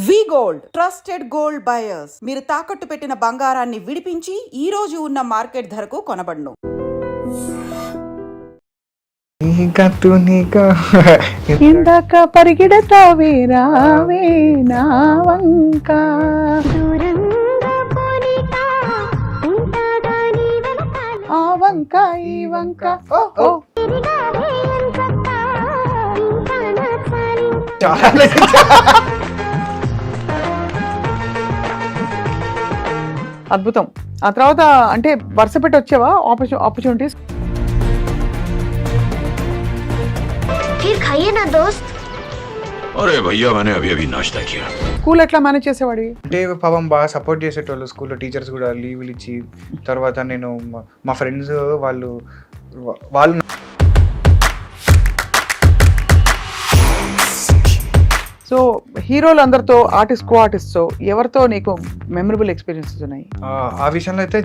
వి gold trusted gold buyers మీరు తాకట్టు పెట్టిన బంగారాన్ని విడిపించి ఈ రోజు ఉన్న మార్కెట్ ధరకు కొనబడును. ఇందాక పరిగెడతావే రావే నా వంక ఆ వంక ఈ వంక ఓ ఓ అద్భుతం. ఆ తర్వాత అంటే వరుస పెట్టి వచ్చావా ఆపర్చునిటీస్? फिर खाइए ना दोस्त. अरे भैया मैंने अभी अभी नाश्ता किया. స్కూల్ ఎట్లా మేనేజ్ చేసేవాడివి? అంటే పాపం బాగా సపోర్ట్ చేసేటోళ్ళు స్కూల్లో, టీచర్స్ కూడా లీవ్లు ఇచ్చి. తర్వాత నేను మా ఫ్రెండ్స్ వాళ్ళు సో హీరోలు అందరితో కో ఆర్టిస్ట్తో ఎవరితో నీకు మెమరబుల్ ఎక్స్పీరియన్సెస్ ఉన్నాయి? ఆ విషయంలో అయితే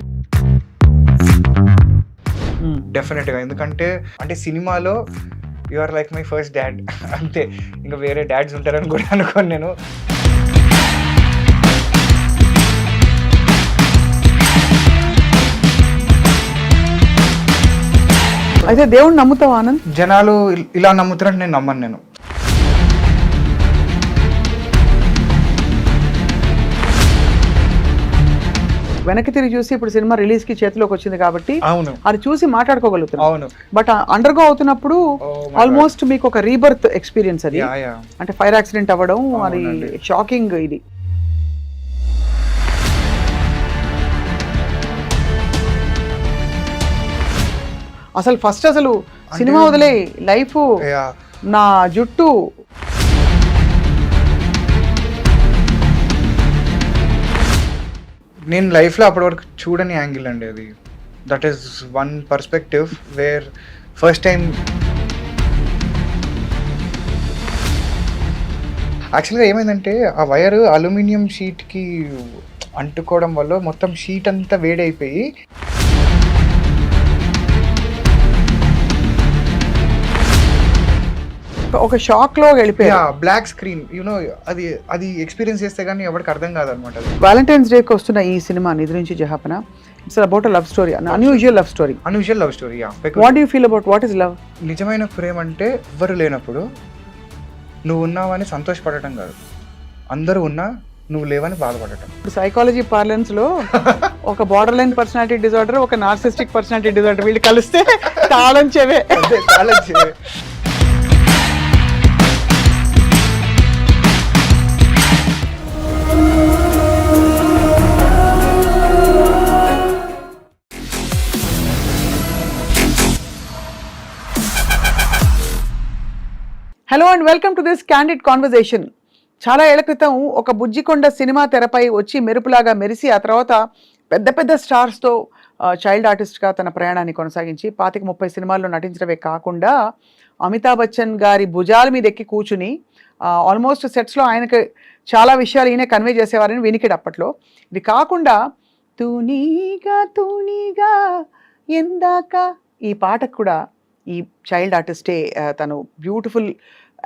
డెఫినెట్గా, ఎందుకంటే అంటే సినిమాలో you are like my first dad అంతే, ఇంకా వేరే డాడ్స్ ఉంటారని కూడా అనుకోను నేను. అయితే దేవుణ్ణి నమ్ముతావా ఆనంద్? జనాలు ఇలా నమ్ముతారని నేను నమ్మను. నేను వెనక్కి తిరిగి చూసి ఇప్పుడు సినిమా రిలీజ్ కి చేతిలోకి వచ్చింది కాబట్టి అవును, అది చూసి మాట్లాడుకోగలుగుతున్నాం. అవును. బట్ అండర్గో అవుతున్నప్పుడు ఆల్మోస్ట్ మీకు ఒక రీబర్త్ ఎక్స్పీరియన్స్ అది. అంటే ఫైర్ యాక్సిడెంట్ అవ్వడం, అది షాకింగ్. ఇది అసలు ఫస్ట్ అసలు సినిమా వదిలే లైఫ్, నా జుట్టు, నేను లైఫ్లో అప్పటి వరకు చూడని యాంగిల్ అండి అది. That is one perspective where first time యాక్చువల్గా ఏమైందంటే ఆ వైర్ అల్యూమినియం షీట్కి అంటుకోవడం వల్ల మొత్తం షీట్ అంతా వేడైపోయి ఒక షాక్ లో వెళ్ళిపోయా. బ్లాక్ స్క్రీన్ యూనో, అది ఎక్స్పీరియన్స్ చేస్తే కానీ ఎవరికి అర్థం కాదనమాట. వాలంటైన్స్ డేకి వస్తున్న ఈ సినిమా నిద్ర నుంచి జహాపన, it's about love story, unusual love story. Unusual love story. What you feel about what is love? నిజమైన ప్రేమ అంటే ఎవ్వరు లేనప్పుడు నువ్వు ఉన్నావని సంతోషపడటం కాదు, అందరూ ఉన్నా నువ్వు లేవని బాధపడటం. ఇప్పుడు సైకాలజీ పార్లెన్స్ లో ఒక బార్డర్ లైన్ పర్సనాలిటీ డిజార్డర్, ఒక నార్సిస్టిక్ పర్సనాలిటీ డిజార్డర్, వీళ్ళు కలిస్తే తాళం చెవే. Hello and welcome to this candid conversation. చాలా ఏళ్ల క్రితం ఒక బుజ్జికొండ సినిమా తెరపై వచ్చి మెరుపులాగా మెరిసి ఆ తర్వాత పెద్ద పెద్ద స్టార్స్తో చైల్డ్ ఆర్టిస్ట్గా తన ప్రయాణాన్ని కొనసాగించి 25-30 సినిమాల్లో నటించడమే కాకుండా అమితాబ్ బచ్చన్ గారి భుజాల మీద ఎక్కి కూర్చుని ఆల్మోస్ట్ సెట్స్లో ఆయనకు చాలా విషయాలు ఈయన కన్వే చేసేవారని వినికిడు అప్పట్లో. ఇది కాకుండా తూనీగా ఎందాక ఈ పాటకు కూడా ఈ చైల్డ్ ఆర్టిస్టే తను బ్యూటిఫుల్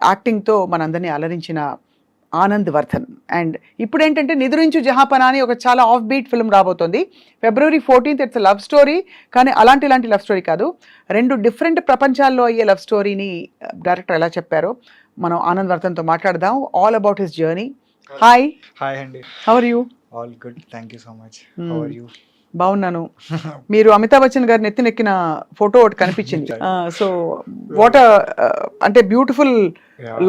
యాక్టింగ్తో మనందరినీ అలరించిన ఆనంద్ వర్ధన్. అండ్ ఇప్పుడు ఏంటంటే నిద్రించు జహాపన అని ఒక చాలా ఆఫ్ బీట్ ఫిల్మ్ రాబోతోంది. February 14th. It's love story, కానీ ఇలాంటి లవ్ స్టోరీ కాదు, రెండు డిఫరెంట్ ప్రపంచాల్లో అయ్యే లవ్ స్టోరీని డైరెక్టర్ ఎలా చెప్పారో మనం ఆనంద్ వర్ధన్తో మాట్లాడదాం. All about his journey. Hi అండి, how are you? All good, thank you so much. How are you? బాగున్నాను. మీరు అమితాబ్ బచ్చన్ గారి నెత్తినెక్కిన ఫోటో ఒకటి కనిపించింది. సో వాట్ అంటే beautiful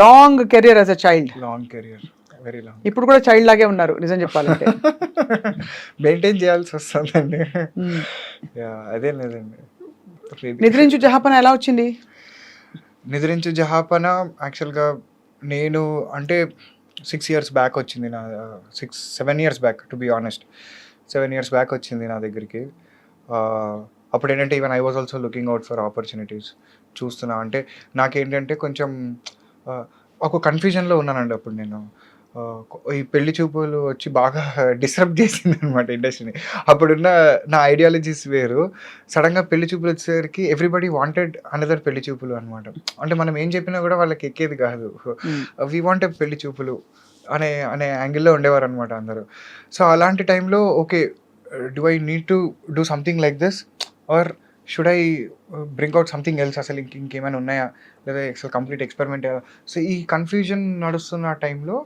long career as a child. Long career, very long. ఇప్పుడు కూడా చైల్డ్ లాగే ఉన్నారు నిజం చెప్పాలంటే. మెయింటైన్ చేయాల్సి వస్తుందండి. అదే లేదండి. నిద్రించు జహాపన ఎలా వచ్చింది? నిద్రించు జహాపన యాక్చువల్గా నేను అంటే 6 years బ్యాక్ వచ్చింది, నా 7 years back to be honest. 7 years back వచ్చింది నా దగ్గరికి. అప్పుడు ఏంటంటే even I was also looking out for opportunities. చూస్తున్నా అంటే నాకేంటంటే కొంచెం ఒక కన్ఫ్యూజన్లో ఉన్నానండి అప్పుడు నేను. ఈ పెళ్లి చూపులు వచ్చి బాగా డిస్టర్బ్ చేసింది అనమాట ఇండస్ట్రీని. అప్పుడున్న నా ఐడియాలజీస్ వేరు. సడన్గా పెళ్లి చూపులు వచ్చేసరికి ఎవ్రీబడి వాంటెడ్ అనదర్ పెళ్లి చూపులు అనమాట. అంటే మనం ఏం చెప్పినా కూడా వాళ్ళకి ఎక్కేది కాదు. వీ వాంట్ పెళ్లి చూపులు అనే అనే యాంగిల్లో ఉండేవారు అనమాట అందరూ. సో అలాంటి టైంలో okay, do I need to do something like this or should I bring out something else, అసలు ఇంకేమైనా ఉన్నాయా, లేదా అసలు కంప్లీట్ ఎక్స్పెరిమెంట్. సో ఈ కన్ఫ్యూజన్ నడుస్తున్న టైంలో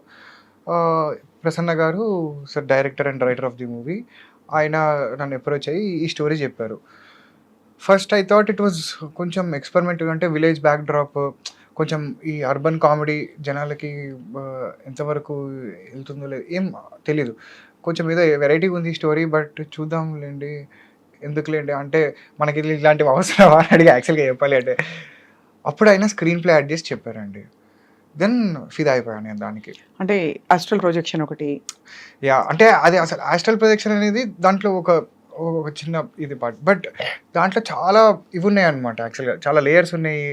Prasanna garu, sir director and writer of the movie, ఆయన నన్ను అప్రోచ్ అయ్యి ఈ స్టోరీ చెప్పారు. First I thought it was కొంచెం ఎక్స్పెరిమెంట్, అంటే విలేజ్ బ్యాక్ డ్రాప్, కొంచెం ఈ అర్బన్ కామెడీ జనాలకి ఎంతవరకు వెళ్తుందో లేదు ఏం తెలీదు, కొంచెం ఏదో వెరైటీగా ఉంది స్టోరీ, బట్ చూద్దాంలేండి ఎందుకులేండి అంటే మనకి ఇలాంటివి అవసరమా అని అడిగి యాక్చువల్గా చెప్పాలి అంటే. అప్పుడు ఆయన స్క్రీన్ ప్లే యాడ్ చేసి చెప్పారండి. దెన్ ఫిదా అయిపోయాను నేను దానికి. అంటే ఆస్ట్రల్ ప్రొజెక్షన్ ఒకటి, యా అంటే అది అసలు ఆస్ట్రల్ ప్రొజెక్షన్ అనేది దాంట్లో ఒక చిన్న ఇది పార్ట్, బట్ దాంట్లో చాలా ఇవి ఉన్నాయి అనమాట. యాక్చువల్గా చాలా లేయర్స్ ఉన్నాయి,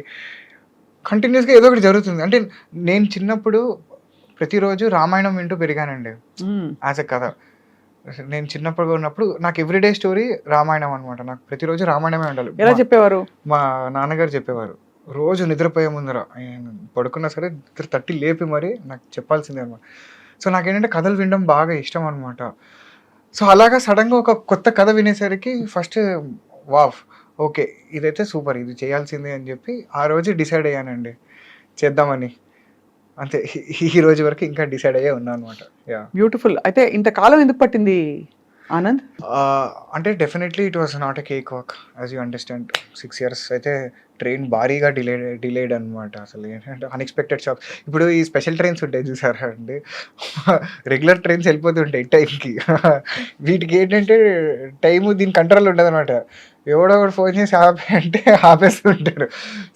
కంటిన్యూస్గా ఏదో ఒకటి జరుగుతుంది. అంటే నేను చిన్నప్పుడు ప్రతిరోజు రామాయణం వింటూ పెరిగానండి యాజ్ ఎ కథ. నేను చిన్నప్పుడు ఉన్నప్పుడు నాకు ఎవ్రీడే స్టోరీ రామాయణం అనమాట. నాకు ప్రతిరోజు రామాయణమే ఉండాలి. ఎలా చెప్పేవారు? మా నాన్నగారు చెప్పేవారు. రోజు నిద్రపోయే ముందర పడుకున్నా సరే నిద్ర తట్టి లేపి మరి నాకు చెప్పాల్సిందే అనమాట. సో నాకేంటంటే కథలు వినడం బాగా ఇష్టం అనమాట. సో అలాగా సడన్గా ఒక కొత్త కథ వినేసరికి ఫస్ట్ వావ్, ఓకే ఇదైతే సూపర్, ఇది చేయాల్సిందే అని చెప్పి ఆ రోజు డిసైడ్ అయ్యానండి చేద్దామని. అంతే, ఈ రోజు వరకు ఇంకా డిసైడ్ అయ్యే ఉన్నా అనమాట. Yeah, beautiful. అయితే ఇంతకాలం ఎందుకు పట్టింది ఆనంద్? అంటే definitely it was not a cake walk, as you understand. 6 years అయితే ట్రైన్ భారీగా డిలేడ్ అనమాట. అసలు ఏంటంటే అన్ఎక్స్పెక్టెడ్ షాక్. ఇప్పుడు ఈ స్పెషల్ ట్రైన్స్ ఉంటాయి చూసారా అండి, రెగ్యులర్ ట్రైన్స్ వెళ్ళిపోతుంటాయి టైంకి. వీటికి ఏంటంటే టైము దీని కంట్రోల్ ఉండదు అనమాట. ఎవడో ఒకటి ఫోన్ చేసి ఆపే అంటే ఆపేస్తుంటారు.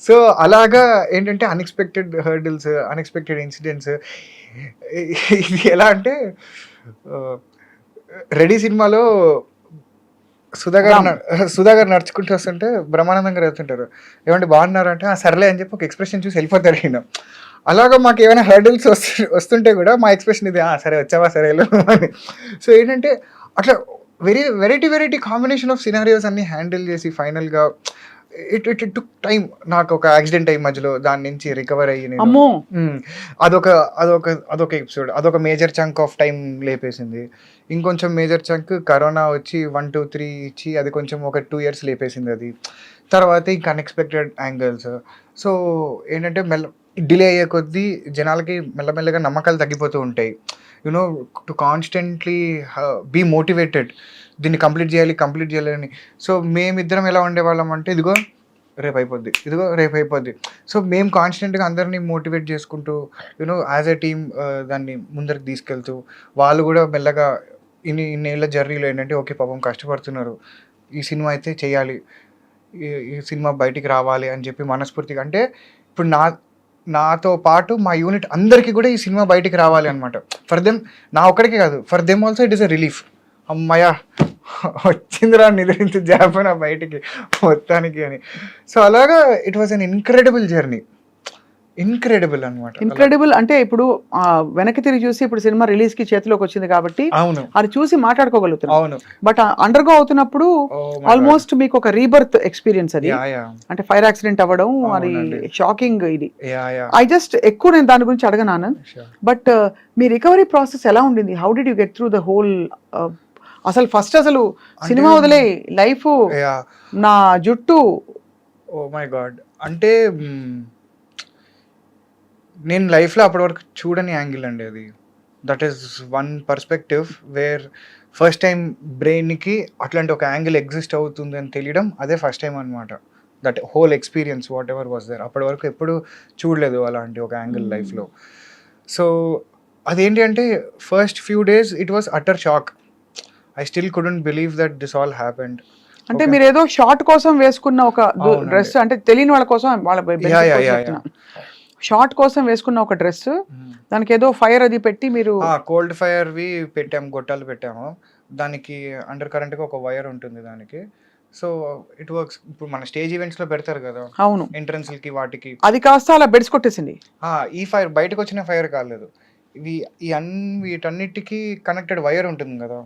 సో అలాగా ఏంటంటే అన్ఎక్స్పెక్టెడ్ హర్డిల్స్, అన్ఎక్స్పెక్టెడ్ ఇన్సిడెంట్స్. ఇది ఎలా అంటే రెడీ సినిమాలో సుధాగర్ నడుచుకుంటూ వస్తుంటే బ్రహ్మానందం గారు వెళ్తుంటారు, ఏమంటే బాగున్నారంటే సర్లే అని చెప్పి ఒక ఎక్స్ప్రెషన్ చూసి వెళ్ళిపోతారు ఈయన. అలాగా మాకు ఏమైనా హర్డిల్స్ వస్తుంటే కూడా మా ఎక్స్ప్రెషన్ ఇది, సరే వచ్చావా సరే అని. సో ఏంటంటే అట్లా వెరైటీ కాంబినేషన్ ఆఫ్ సినారియోస్ అన్ని హ్యాండిల్ చేసి ఫైనల్గా ఇట్ టుక్ టైం. నాకు ఒక యాక్సిడెంట్ అయ్యి మధ్యలో దాని నుంచి రికవర్ అయ్యి అదొక ఎపిసోడ్, అదొక మేజర్ చంక్ ఆఫ్ టైం లేపేసింది. ఇంకొంచెం మేజర్ చంక్ కరోనా వచ్చి 1, 2, 3 ఇచ్చి అది కొంచెం ఒక 2 years లేపేసింది అది. తర్వాత ఇంకా అన్ఎక్స్పెక్టెడ్ యాంగిల్స్. సో ఏంటంటే డిలే అయ్యే కొద్దీ జనాలకి మెల్లమెల్లగా నమ్మకాలు తగ్గిపోతూ ఉంటాయి. You know to constantly be motivated, దీన్ని కంప్లీట్ చేయాలి అని. సో మేమిద్దరం ఎలా ఉండేవాళ్ళం అంటే ఇదిగో రేపు అయిపోద్ది. సో మేము కాన్స్టెంట్గా అందరినీ మోటివేట్ చేసుకుంటూ యూనో యాజ్ ఎ టీమ్ దాన్ని ముందరికి తీసుకెళ్తూ, వాళ్ళు కూడా మెల్లగా ఇన్నేళ్ళ జర్నీలో ఏంటంటే ఓకే పాపం కష్టపడుతున్నారు, ఈ సినిమా అయితే చేయాలి, ఈ సినిమా బయటికి రావాలి అని చెప్పి మనస్ఫూర్తిగా. అంటే ఇప్పుడు నాతో పాటు మా యూనిట్ అందరికీ కూడా ఈ సినిమా బయటికి రావాలి అనమాట. ఫర్ దెమ్, నా ఒక్కడికే కాదు, for them also it is a relief. అమ్మయ్యా వచ్చిందిరా నిద్రించి జాపన బయటికి మొత్తానికి అని. సో అలాగా it was an incredible journey. Incredible అనమాట. ఇన్క్రెడిబుల్ అంటే ఇప్పుడు వెనక్కి తిరిగి చూసి ఇప్పుడు సినిమా రిలీజ్ కి చేతిలోకి వచ్చింది కాబట్టి అవును, అది చూసి మాట్లాడుకోగలుగుతున్నాం. అవును, బట్ అండర్గో అవుతున్నప్పుడు ఆల్మోస్ట్ మీకు ఒక రీబర్త్ ఎక్స్పీరియన్స్ అది. అంటే ఫైర్ యాక్సిడెంట్ అవ్వడం అది షాకింగ్. ఇది ఐ జస్ట్ ఎక్కువ నేను దాని గురించి అడగను Anand, but me recovery process ఎలా ఉండింది? How did you get through the whole? అసలు ఫస్ట్ అసలు సినిమా వదిలే లైఫ్, నా జుట్టు, ఓ మై గాడ్. అంటే నేను లైఫ్లో అప్పటి వరకు చూడని యాంగిల్ అండి అది. That is one perspective where first time బ్రెయిన్కి అట్లాంటి ఒక యాంగిల్ ఎగ్జిస్ట్ అవుతుంది అని తెలియడం, అదే ఫస్ట్ టైం అనమాట. That whole experience whatever was there, అప్పటి వరకు ఎప్పుడు చూడలేదు అలాంటి ఒక యాంగిల్ లైఫ్లో. సో అదేంటి అంటే first few days it was utter shock. I still couldn't believe that this all happened. అంటే మీరు ఏదో షార్ట్ కోసం వేసుకున్న ఒక డ్రెస్, అంటే తెలియని వాళ్ళ కోసం, వాళ్ళ షార్ట్ కోసం వేసుకున్న ఒక డ్రెస్, దానికి ఏదో ఫైర్ అది పెట్టి మీరు కోల్డ్ ఫైర్ వి పెట్టాము, గొట్టాలు పెట్టాము. దానికి అండర్ కరెంట్ గా ఒక వైర్ ఉంటుంది దానికి. So it works. ఇప్పుడు మన స్టేజ్ ఈవెంట్స్ లో పెడతారు కదా, అవును, ఎంట్రన్స్ కి వాటికి, అది కాస్త అలా బెడ్స్ కొట్టేసింది. ఈ ఫైర్ బయటకు వచ్చిన ఫైర్ కాలేదు, వీటన్నిటికీ కనెక్టెడ్ వైర్ ఉంటుంది కదా,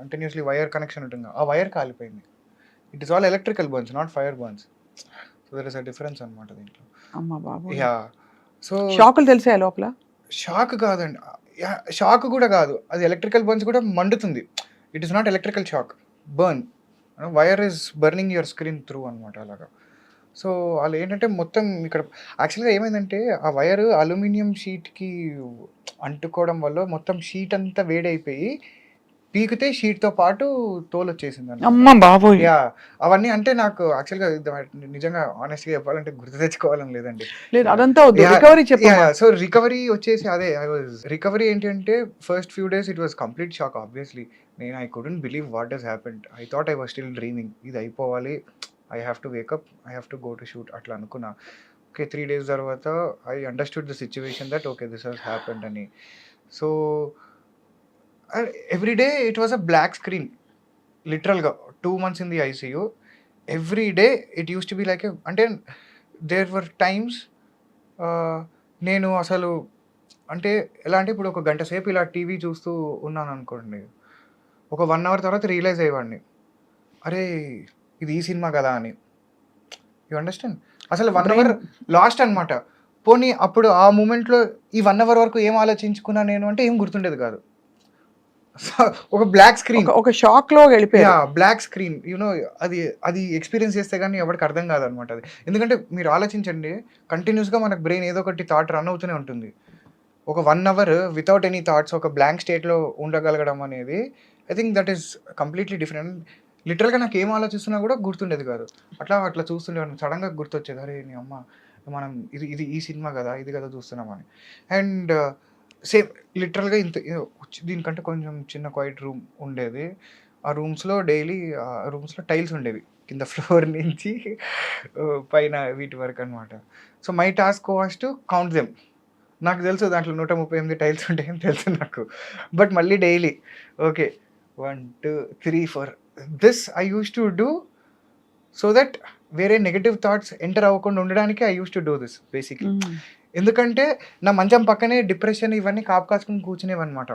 కంటిన్యూస్లీ వైర్ కనెక్షన్ ఉంటుంది కదా, ఆ వైర్ కాలిపోయింది. It is all electrical burns, not fire burns. So there is a difference అనమాట దీంట్లో. అమ్మా బాబు. యా. సో షాకులు తెలిసాయి లోపల? షాక్ కాదండి. షాక్ కూడా కాదు. అది ఎలక్ట్రికల్ బర్న్స్ కూడా మండుతుంది. It is not electrical shock. Burn. Wire is burning your screen through అనమాట అలాగా. సో వాళ్ళు ఏంటంటే మొత్తం ఇక్కడ యాక్చువల్‌గా ఏమైందంటే ఆ వైర్ అల్యూమినియం షీట్‌కి అంటుకోవడం వల్ల మొత్తం షీట్ అంతా వేడైపోయి పీకితే షీట్‌తో పాటు తోలొచ్చేసిందనమాట. అమ్మ బాబోయ్! యాహ్! అవన్నీ అంటే నాకు యాక్చువల్‌గా నిజంగా హానెస్ట్‌గా చెప్పాలంటే గుర్తు తెచ్చుకోవాలని లేదండి. లేదు అదంతా వద్దు. యాహ్! రికవరీ చెప్పమ్మా. యాహ్! సో రికవరీ వచ్చేసి అదే రికవరీ ఏంటంటే first few days it was complete shock obviously. I couldn't believe what has happened. I thought I was still dreaming. ఇది అయిపోవాలి. I have to wake up. I have to go to shoot అట్లా అనుకున్నా. Okay 3 days తర్వాత I understood the situation that okay this has happened అని. So every day it was a black screen. లిటరల్‌గా 2 months in the ICU. Every day it used to be like అంటే there were times నేను అసలు అంటే ఎలా అంటే ఇప్పుడు ఒక గంట సేపు ఇలా టీవీ చూస్తూ ఉన్నాననుకోండి. ఒక 1 hour తర్వాత రియలైజ్ అయ్యేవాడిని. అరే! ఇది ఈ సినిమా కదా అని. You understand? అసలు 1 hour లాస్ట్ అనమాట. పోనీ అప్పుడు ఆ మూమెంట్‌లో ఈ 1 hour వరకు ఏం ఆలోచించుకున్నా నేను అంటే ఏం గుర్తుండేది కాదు. సో ఒక బ్లాక్ స్క్రీన్. ఒక షాక్‌లో వెళ్ళిపోయారు. యాహ్! Black screen. అది ఎక్స్‌పీరియన్స్ చేస్తే గానీ ఎవడికి అర్థం కాదనమాట అది. ఎందుకంటే మీరు ఆలోచించండి కంటిన్యూస్‌గా మనకు బ్రెయిన్ ఏదో ఒకటి థాట్ రన్ అవుతూనే ఉంటుంది. ఒక 1 hour వితౌట్ ఎనీ థాట్స్ ఒక బ్లాంక్ స్టేట్‌లో ఉండగలగడం అనేది I think that is completely different. లిటరల్‌గా నాకు ఏం ఆలోచిస్తున్నా కూడా గుర్తుండేది కాదు. అట్లా చూస్తుండేవాడిని. సడెన్‌గా గుర్తొచ్చేది. అరే నీ అమ్మ మనం ఇది ఈ సినిమా కదా! ఇది కదా చూస్తున్నామని. అండ్ సేమ్ లిటరల్‌గా ఇంత దీనికంటే కొంచెం చిన్న క్వైట్ రూమ్ ఉండేది. ఆ రూమ్స్‌లో డైలీ రూమ్స్‌లో టైల్స్ ఉండేవి. కింద ఫ్లోర్ నుంచి పైన వీటి వరకు అనమాట. So my task was to count them. నాకు తెలుసు దాంట్లో 138 టైల్స్ ఉంటాయని తెలుసు నాకు. బట్ మళ్ళీ daily okay 1, 2, 3, 4 this I used to do so that వేరే నెగెటివ్ థాట్స్ ఎంటర్ అవ్వకుండా ఉండడానికి I used to do this basically. ఎందుకంటే నా మంచం పక్కనే డిప్రెషన్ ఇవన్నీ కాసుకొని కూర్చునేవన్నమాట.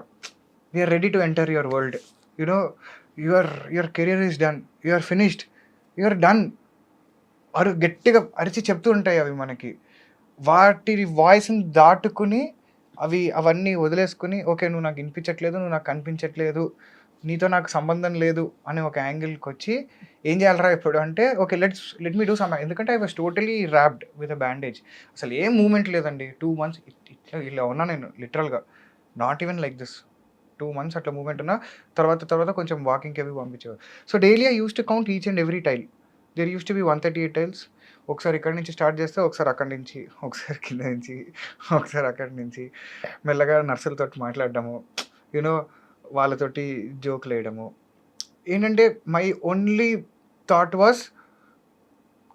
We are ready to enter your world. Your career is done. You are finished. You are done. గట్టిగా అరిచి చెప్తూ ఉంటాయి అవి మనకి. వాటి వాయిస్‌ని దాటుకుని అవన్నీ వదిలేసుకుని ఓకే నువ్వు నాకు వినిపించట్లేదు, నువ్వు నాకు కనిపించట్లేదు, నీతో నాకు సంబంధం లేదు అనే ఒక యాంగిల్‌కి వచ్చి ఏం చేయాలిరా ఇప్పుడు అంటే okay let me do some. ఎందుకంటే I was totally wrapped with a bandage. అసలు ఏం మూవ్‌మెంట్ లేదండి. 2 months ఇలా ఉన్నా నేను లిటరల్‌గా. Not even like this. 2 months అట్లా మూవ్‌మెంట్ ఉన్నా. తర్వాత కొంచెం వాకింగ్‌కి అవి పంపించేవారు. So daily I used to count each and every tile. There used to be 138 tiles. ఒకసారి ఇక్కడి నుంచి స్టార్ట్ చేస్తే ఒకసారి అక్కడి నుంచి, ఒకసారి కింద నుంచి, ఒకసారి అక్కడి నుంచి మెల్లగా నర్సులతోటి మాట్లాడడము. వాళ్ళతోటి జోకులు వేయడము. ఏంటంటే మై ఓన్లీ థాట్ వాస్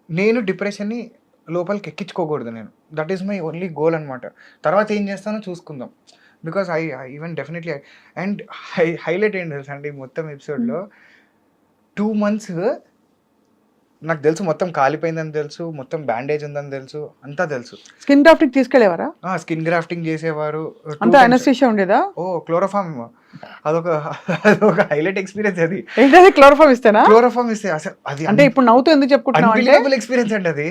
నేను డిప్రెషన్ని లోపలికి ఎక్కించుకోకూడదు నేను. That is my only goal అనమాట. తర్వాత ఏం చేస్తానో చూసుకుందాం. Because I even definitely and highlight ఏంటి తెలుసా అండి మొత్తం ఎపిసోడ్లో 2 months నాకు తెలుసు మొత్తం కాలిపోయిందని తెలుసు, మొత్తం బ్యాండేజ్ ఉందని తెలుసు, అంతా తెలుసు. స్కిన్ గ్రాఫ్టింగ్ తీసుకెళ్లేవారా? స్కిన్ గ్రాఫ్టింగ్ చేసేవారు. అంతా అనస్థీషియా ఉండేదా? క్లోరోఫామ్ అదొక హైలైట్ ఎక్స్పీరియన్స్. అది ఏంటది క్లోరోఫామ్ ఇస్తేనా? క్లోరోఫామ్ ఇస్తే అసలు అది అంటే ఇప్పుడు నవ్వుతూ ఎందుకు చెప్పుకుంటున్నావు అంటే అన్బిలీవబుల్ ఎక్స్పీరియన్స్ అండి అది.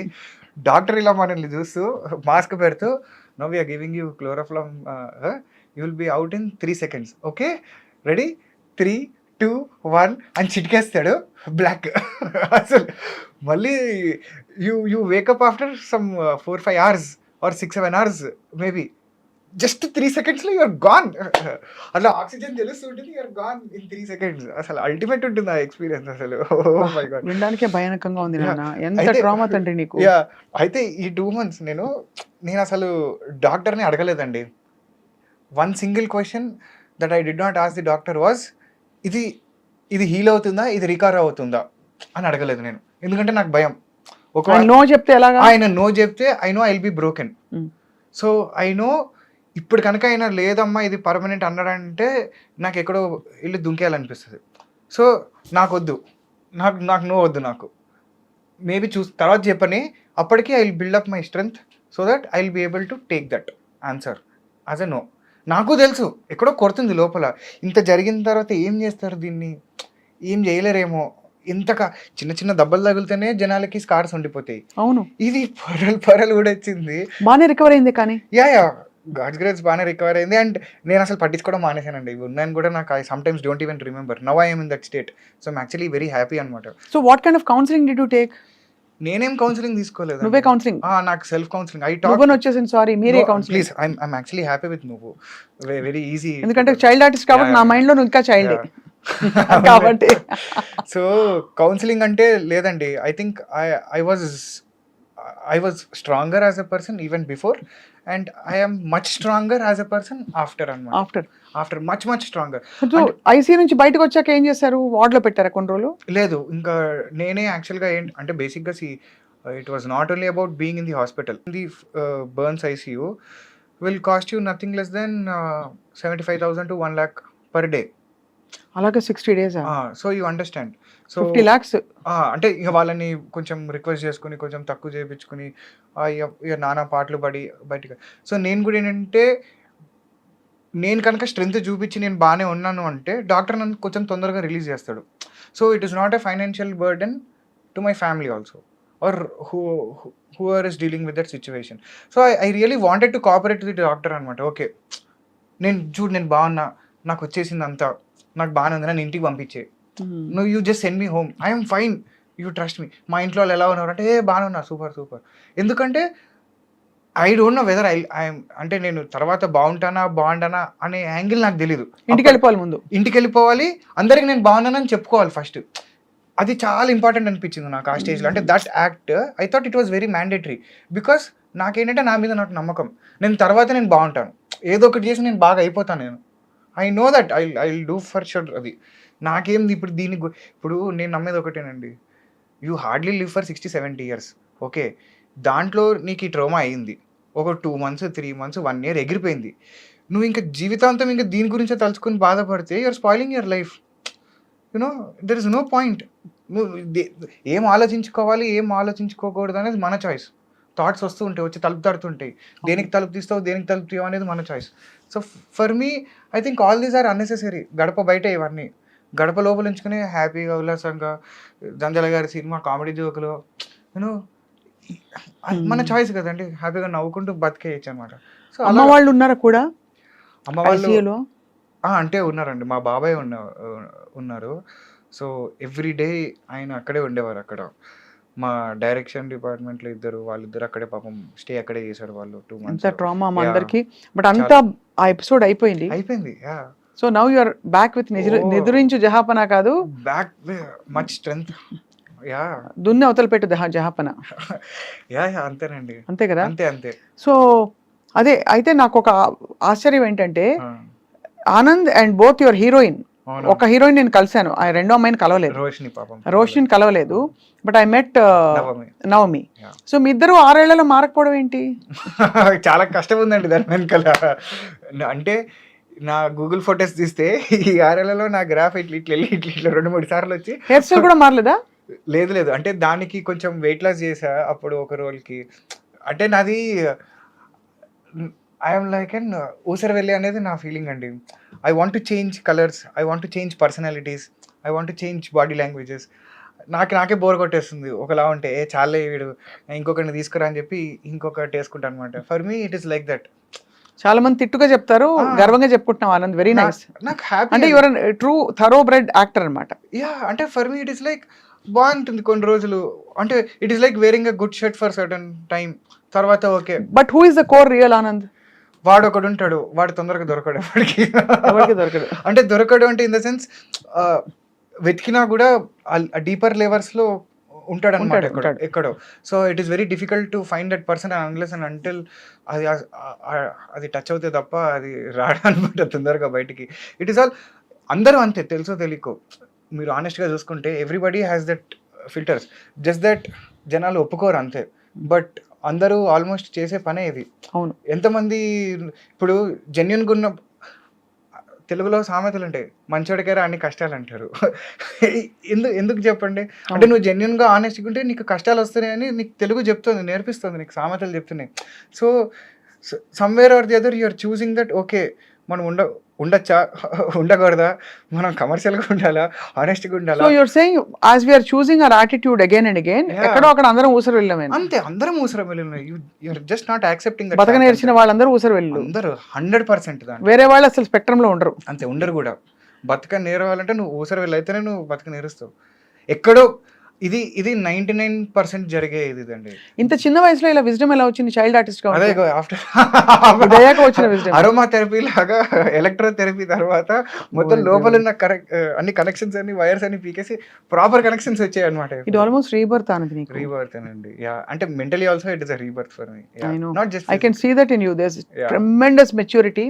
డాక్టర్ ఇలా మనల్ని చూస్తూ మాస్క్ పెడుతూ now we are giving you chloroform, you will be out in 3 seconds. Okay ready 3, 2, 1 అని చిటికేస్తాడు బ్లాక్. అసలు మళ్ళీ you wake up after some 4-5 hours or 6-7 hours maybe. Just 3 secondsలో యూఆర్ గాన్. అట్లా ఆక్సిజన్ తెలుస్తుంటుంది, యూఆర్ గాన్ ఇన్ 3 seconds. అసలు ultimate ఉంటుంది ఆ ఎక్స్పీరియన్స్ అసలు. ఓ మై గాడ్, వినడానికే భయానకంగా ఉంది నాన్న. ఎంత అయితే ట్రామా తండ్రి నీకు. అయితే ఈ 2 months నేను అసలు డాక్టర్ని అడగలేదండి. One single question that I did not ask the doctor was ఇది హీల్ అవుతుందా, ఇది రికవర్ అవుతుందా అని అడగలేదు నేను. ఎందుకంటే నాకు భయం. నో చెప్తే ఎలాగా? ఆయన నో చెప్తే I know I will be broken. So I know ఇప్పుడు కనుక ఆయన లేదమ్మా ఇది పర్మనెంట్ అన్నాడంటే నాకు ఎక్కడో వెళ్ళి దుంకేయాలనిపిస్తుంది. సో నాకు వద్దు, నాకు నో వద్దు. నాకు మేబీ తర్వాత చెప్పని అప్పటికి I will build up my strength so that I will be able to take that answer as a no. నాకు తెలుసు ఎక్కడో కొడుతుంది లోపల. ఇంత జరిగిన తర్వాత ఏం చేస్తారు దీన్ని, ఏం చేయలేరేమో. ఇంతగా చిన్న దెబ్బలు తగిలితేనే జనాలకి స్కార్స్ ఉండిపోతాయి. అవును, ఇది పొరలు కూడా వచ్చింది. బాగానే రికవర్ అయింది కానీ. యా గాడ్స్ గ్రేస్ బాగానే రికవర్ అయింది. అండ్ నేను అసలు పట్టించుకోవడం మానేశానండి. ఇవి ఉన్నాయని కూడా నాకు I sometimes don't even remember. Now I am in that state. So I'm actually very happy అనమాట. So what kind of counselling did you take? నేనేం కౌన్సిలింగ్ తీసుకోలేదు. నువ్వే కౌన్సిలింగ్? నాకు సెల్ఫ్ కౌన్సిలింగ్. ఐ టాక్ నువ్వు వచ్చేసింది, సారీ మీరే counselling. Please I'm actually happy with నువ్వు. Very easy. ఎందుకంటే చైల్డ్ ఆర్టిస్ట్ కాబట్టి నా మైండ్ లో నువ్వు ఇంకా చైల్డ్ కాబట్టి. సో కౌన్సిలింగ్ అంటే లేదండి. I think I was stronger as a person even before, and I am much stronger as a person after after much stronger. So ICU నుంచి బయటకు వచ్చాక ఏం చేశారు? వార్డ్ లో పెట్టారా కొన్ని రోజులు? లేదు, ఇంకా నేనే యాక్చువల్గా అంటే బేసిక్గా it was not only about being in the hospital. The burns ICU will cost you nothing less than 75,000 to 1 lakh per day. అలాగే 60 days, so you understand. So 50 lakhs. అంటే ఇక వాళ్ళని కొంచెం రిక్వెస్ట్ చేసుకుని కొంచెం తక్కువ చేయించుకుని ఇక నానా పాటలు పడి బయటకు. సో నేను కూడా ఏంటంటే నేను కనుక స్ట్రెంత్ చూపించి నేను బాగానే ఉన్నాను అంటే డాక్టర్ నన్ను కొంచెం తొందరగా రిలీజ్ చేస్తాడు. So it is not a financial burden to my family also or who are is dealing with that situation. So I really wanted to cooperate with doctor అనమాట. ఓకే, నేను బాగున్నా, నాకు వచ్చేసింది అంతా, నాకు బాగానే ఉంది, నన్ను ఇంటికి పంపించే, నువ్వు you just send me home, I'm fine, you trust me. మా ఇంట్లో వాళ్ళు ఎలా ఉన్నారు అంటే బాగానే ఉన్నా, సూపర్. ఎందుకంటే ఐ డోంట్ నో వెదర్ అంటే నేను తర్వాత బాగుంటానా అనే యాంగిల్ నాకు తెలీదు. ఇంటికి వెళ్ళిపోవాలి, ముందు ఇంటికి వెళ్ళిపోవాలి, అందరికి నేను బాగున్నానని చెప్పుకోవాలి ఫస్ట్. అది చాలా ఇంపార్టెంట్ అనిపించింది నాకు ఆ స్టేజ్లో. అంటే that act I thought it was very mandatory. Because నాకేంటంటే నా మీద నాకు నమ్మకం, నేను బాగుంటాను, ఏదో ఒకటి చేసి నేను బాగా అయిపోతాను. నేను I know that I will do for sure. అది నాకేంది ఇప్పుడు ఇప్పుడు నేను నమ్మేది ఒకటేనండి, you hardly live for 60-70 years. Okay, దాంట్లో నీకు ఈ ట్రోమా అయింది, ఒక 2 months 3 months 1 year ఎగిరిపోయింది. నువ్వు ఇంకా జీవితాంతం ఇంకా దీని గురించే తలుచుకుని బాధపడితే you're spoiling your life. You know there is no point. నువ్వు ఏం ఆలోచించుకోవాలి, ఏం ఆలోచించుకోకూడదు అనేది మన చాయిస్. థాట్స్ వస్తూ ఉంటాయి, వచ్చి తలుపు తడుతుంటాయి, దేనికి తలుపు తీస్తావు, దేనికి తలుపు తీయవు అనేది మన choice. So for me I think all these are unnecessary. గడప బయట ఇవన్నీ, గడప లోపల ఉంచుకుని హ్యాపీగా ఉల్లాసంగా జంజల గారి సినిమా కామెడీ జోకులు యూనో మన చాయిస్ కదండి, హ్యాపీగా నవ్వుకుంటూ బతికేయచ్చు అనమాట. సో అమ్మ వాళ్ళు ఉన్నారా కూడా? అమ్మ వాళ్ళు అంటే ఉన్నారండి, మా బాబాయ్ ఉన్నారు. సో ఎవ్రీ డే ఆయన అక్కడే ఉండేవారు. అక్కడ మా డైరెక్షన్ డిపార్ట్మెంట్లో వాళ్ళిద్దరు అక్కడే పాపం స్టే అక్కడే చేశారు వాళ్ళు 2 months. ట్రామా మా అందరికి. బట్ అంతా ఆ ఎపిసోడ్ అయిపోయింది. So now you are back with Nidurinchu Jahapana కాదు, బ్యాక్ మచ్ స్ట్రెంగ్త్. యా, దున్ని అవతల పెట్టు జహాపన. యా అంతేనండి, అంతే కదా, అంతే. సో అదే అయితే నాకు ఒక ఆశ్చర్యం ఏంటంటే Anand and both your heroine, ఒక హీరోయిన్ నేను కలిశాను, ఆ రెండో అమ్మాయిని కలవలేదు, రోషిని కలవలేదు. But I met Navami. So మీ ఇద్దరు 6 ఏళ్లలో మారకపోవడం ఏంటి? చాలా కష్టం ఉందండి దాని వెనకాల. అంటే నా గూగుల్ ఫొటోస్ తీస్తే ఈ 6 ఏళ్లలో నా గ్రాఫ్ ఇట్లా 2-3 సార్లు వచ్చి. హెయిర్ స్టైల్ కూడా మారలేదా? లేదు, అంటే దానికి కొంచెం వెయిట్ లాస్ చేసా అప్పుడు ఒక రోల్కి. అంటే నాది ఐఎమ్ లైక్ అండ్ ఊసరవెల్లి అనేది నా ఫీలింగ్ అండి. I want to change colours, I want to change personalities, I want to change body languages. నాకే బోర్ కొట్టేస్తుంది ఒకలా ఉంటే. చాలే వీడు ఇంకొకరిని తీసుకురా అని చెప్పి ఇంకొకటి వేసుకుంటా అనమాట. For me it is like that. చాలా మంది తిట్టుగా చెప్తారు, గర్వంగా చెప్పుకుంటున్నాం ఆనంద్, వెరీ నైస్. నాకు హ్యాపీ, అంటే your true thoroughbred actor అనమాట. యా, అంటే for me it is like బాగుంటుంది కొన్ని రోజులు. అంటే it is like wearing a good shirt for certain time, తర్వాత okay. But who is the core real Anand? వాడు ఒకడు ఉంటాడు, వాడు తొందరగా దొరకడు ఎవరికి దొరకడు. అంటే దొరకడు అంటే ఇన్ ద సెన్స్ వెతికినా కూడా డీపర్ లెవెల్స్లో ఉంటాడు అనమాట ఎక్కడో. So it is very difficult to find that person unless and until అది టచ్ అవుతే తప్ప అది రాడు అనమాట తొందరగా బయటికి. ఇట్ ఈస్ ఆల్ అందరూ అంతే, తెలుసో తెలియకో. మీరు ఆనెస్ట్గా చూసుకుంటే everybody has that filters, just that జనాలు ఒప్పుకోరు అంతే. బట్ అందరూ ఆల్మోస్ట్ చేసే పనే ఇది. అవును, ఎంతమంది ఇప్పుడు జెన్యున్గా ఉన్న తెలుగులో సామెతలు ఉంటాయి, మంచోడికేరా అన్ని కష్టాలు అంటారు. ఎందుకు చెప్పండి? అంటే నువ్వు జెన్యున్గా ఆనెస్ట్గా ఉంటే నీకు కష్టాలు వస్తున్నాయని నీకు తెలుగు చెప్తుంది, నేర్పిస్తుంది, నీకు సామెతలు చెప్తున్నాయి. So somewhere or the other you're choosing that okay మనం ఉండొచ్చా ఉండకూడదా, మనం కమర్షియల్గా ఉండాలా, హానెస్ట్గా సో ఉండాలా, you're saying as we're choosing our attitude again and again, Yeah. ఎక్కడో అక్కడ అందరం ఊసరు వెళ్ళామే. అంతే. అందరం ఊసరం వెళ్ళిన యూఆర్ జస్ట్ నాట్ యాక్సెప్టింగ్ బతక నేర్చిన వాళ్ళందరూ ఊసరు వెళ్ళు, అందరూ 100% దాంట్లో వేరే వాళ్ళు అసలు స్పెక్ట్రమ్ లో ఉండరు. అంతే ఉండరు కూడా. బతక నేరవాలంటే నువ్వు ఊసర వెళ్ళైతేనే నువ్వు బతక నేరుస్తావు. ఎక్కడో ఇది ఇది 99% జరిగే ఇదండి. ఇంత చిన్న వయసులో ఇలా విజ్డమ్ ఎలా వచ్చింది చైల్డ్ ఆర్టిస్ట్ గా? అదే ఇప్పుడు అయ్యాక వచ్చిన wisdom. అరోమా థెరపీ లాగా ఎలక్ట్రో థెరపీ తర్వాత మొత్తం లోపల ఉన్న అన్ని కనెక్షన్స్ అన్ని వైర్స్ అన్ని పీకేసి ప్రాపర్ కనెక్షన్స్ వచ్చాయి అనమాట. ఇది ఆల్మోస్ట్ రీబర్త్ అన్నది నీకు. రీబర్త్ అండి. యా, అంటే mentally also it is a rebirth for me. I know. Not just I can see that in you. There's Yeah. tremendous maturity.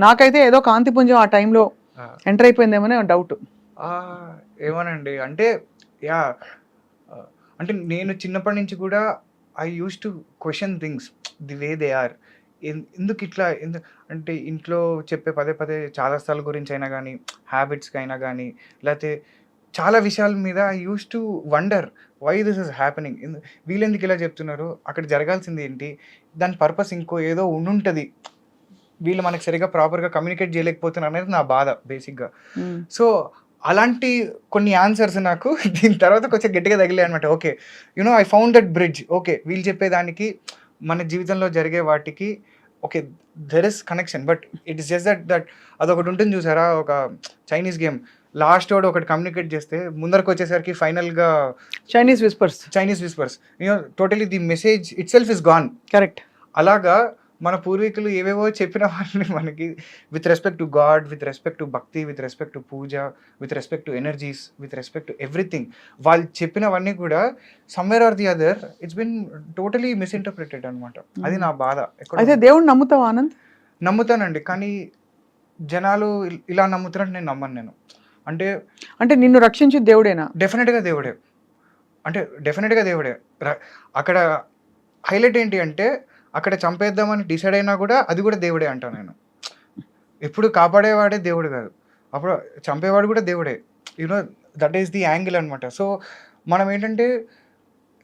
నాకైతే ఏదో కాంతి పుంజం ఆ టైంలో ఎంటర్ అయిపోయిందేమో డౌట్. ఏమోనండి. అంటే యా, అంటే నేను చిన్నప్పటి నుంచి కూడా I use to question things the way they are. ఎందుకు ఇట్లా అంటే ఇంట్లో చెప్పే పదే పదే చాలా స్థలాల గురించి అయినా కానీ, హ్యాబిట్స్కి అయినా కానీ, లేకపోతే చాలా విషయాల మీద I use to wonder why this is happening. వీళ్ళు ఎందుకు ఇలా చెప్తున్నారు, అక్కడ జరగాల్సింది ఏంటి, దాని పర్పస్ ఇంకో ఏదో ఉండుంటుంది, వీళ్ళు మనకు సరిగా ప్రాపర్గా కమ్యూనికేట్ చేయలేకపోతున్నారు అనేది నా బాధ బేసిక్గా. సో అలాంటి కొన్ని ఆన్సర్స్ నాకు దీని తర్వాత కొంచెం గట్టిగా తగిలే అనమాట. Okay, you know I found that bridge. Okay, వీళ్ళు చెప్పేదానికి మన జీవితంలో జరిగే వాటికి okay there is connection, but it is just that అదొకటి ఉంటుంది చూసారా, ఒక చైనీస్ గేమ్ లాస్ట్ వాడు ఒకటి కమ్యూనికేట్ చేస్తే ముందరకు వచ్చేసరికి ఫైనల్గా Chinese whispers you know totally the message itself is gone. Correct. అలాగా మన పూర్వీకులు ఏవేవో చెప్పిన వాళ్ళని మనకి with respect to God, with respect to bhakti, with respect to puja, with respect to energies, with respect to everything, వాళ్ళు చెప్పినవన్నీ కూడా somewhere or the other it's been totally misinterpreted అనమాట. అది నా బాధ. అయితే దేవుడు నమ్ముతావా ఆనంద్? నమ్ముతానండి, కానీ జనాలు ఇలా నమ్ముతున్నట్టు నేను నమ్మను. నేను అంటే నిన్ను రక్షించి దేవుడేనా? డెఫినెట్గా దేవుడే. అంటే డెఫినెట్గా దేవుడే. అక్కడ హైలైట్ ఏంటి అంటే అక్కడ చంపేద్దామని డిసైడ్ అయినా కూడా అది కూడా దేవుడే అంటాను నేను. ఎప్పుడు కాపాడేవాడే దేవుడు కాదు, అప్పుడు చంపేవాడు కూడా దేవుడే. You know that is the angle అనమాట. సో మనం ఏంటంటే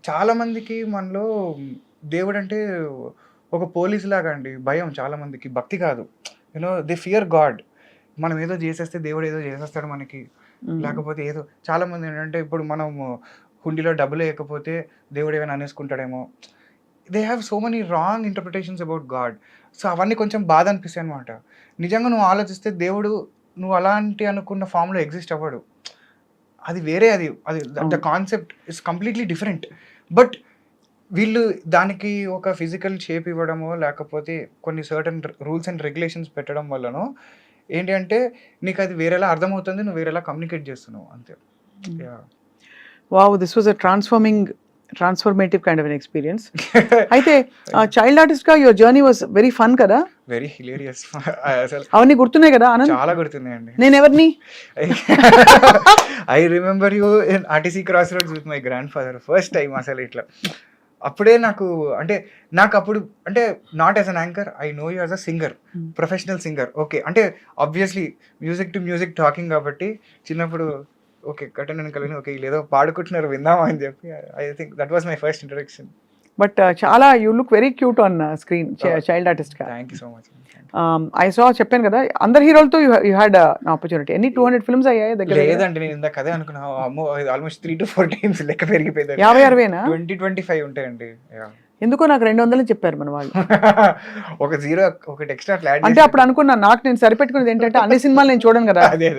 చాలామందికి మనలో దేవుడు అంటే ఒక పోలీస్ లాగా అండి భయం, చాలామందికి భక్తి కాదు. You know they fear God. మనం ఏదో చేసేస్తే దేవుడు ఏదో చేసేస్తాడు మనకి, లేకపోతే ఏదో చాలామంది ఏంటంటే ఇప్పుడు మనం హుండీలో డబ్బులు వేయకపోతే దేవుడు ఏమైనా అనేసుకుంటాడేమో. They have so many wrong interpretations about God. So అవన్నీ కొంచెం బాధ అనిపిస్తాయి అనమాట. నిజంగా నువ్వు ఆలోచిస్తే దేవుడు నువ్వు అలాంటి అనుకున్న ఫామ్లో ఎగ్జిస్ట్ అవ్వడు, అది వేరే. అది the concept is completely different. But వీళ్ళు దానికి ఒక ఫిజికల్ షేప్ ఇవ్వడమో లేకపోతే కొన్ని సర్టన్ రూల్స్ అండ్ రెగ్యులేషన్స్ పెట్టడం వల్లనో ఏంటి అంటే నీకు అది వేరేలా అర్థమవుతుంది, నువ్వు వేరేలా కమ్యూనికేట్ చేస్తున్నావు అంతే. Wow, this was a transformative kind of an experience. అయితే చైల్డ్ ఆర్టిస్ట్ గా your journey was very fun కదా? Very hilarious. అసలు అవన్నీ గుర్తున్నాయి కదా ఆనంద్? చాలా గుర్తున్నాయండి. నేను ఎవరిని I remember you in RTC crossroads with my grandfather first time. అసలు ఇట్లా అప్పుడే నాకు అప్పుడు అంటే not as an anchor, I know you as a singer, professional singer. Okay, అంటే obviously music to music talking కాబట్టి చిన్నప్పుడు okay కట్టెన్ కలిగిన ఓకే వీళ్ళు ఏదో పాడుకుంటున్నారు విందామా అని చెప్పి I think that was my first introduction. But చాలా you look very cute on screen child artist గా. Thank you so much. I saw, చెప్పాను కదా అందరు హీరోలతో యూ హ్యాడ్ ఆపర్చునిటీ. ఎన్ని 200 ఫిల్మ్స్ అయ్యాయి దగ్గర? లేదండి, నేను ఇందాక అదే అనుకున్నా. అమ్మో, ఆల్మోస్ట్ 3 to 4 times లెక్క పెరిగిపోయింది. 50-60 20-25 ఉంటాయండి. ఎందుకో నాకు 200 చెప్పారు మన వాళ్ళు. ఒక జీరో ఒకటి ఎక్స్ట్రా ఫ్లాట్ అంటే అప్పుడు అనుకున్నా నాకు నేను సరిపెట్టుకునేది ఏంటంటే అన్ని సినిమాలు నేను చూడను కదా, అదే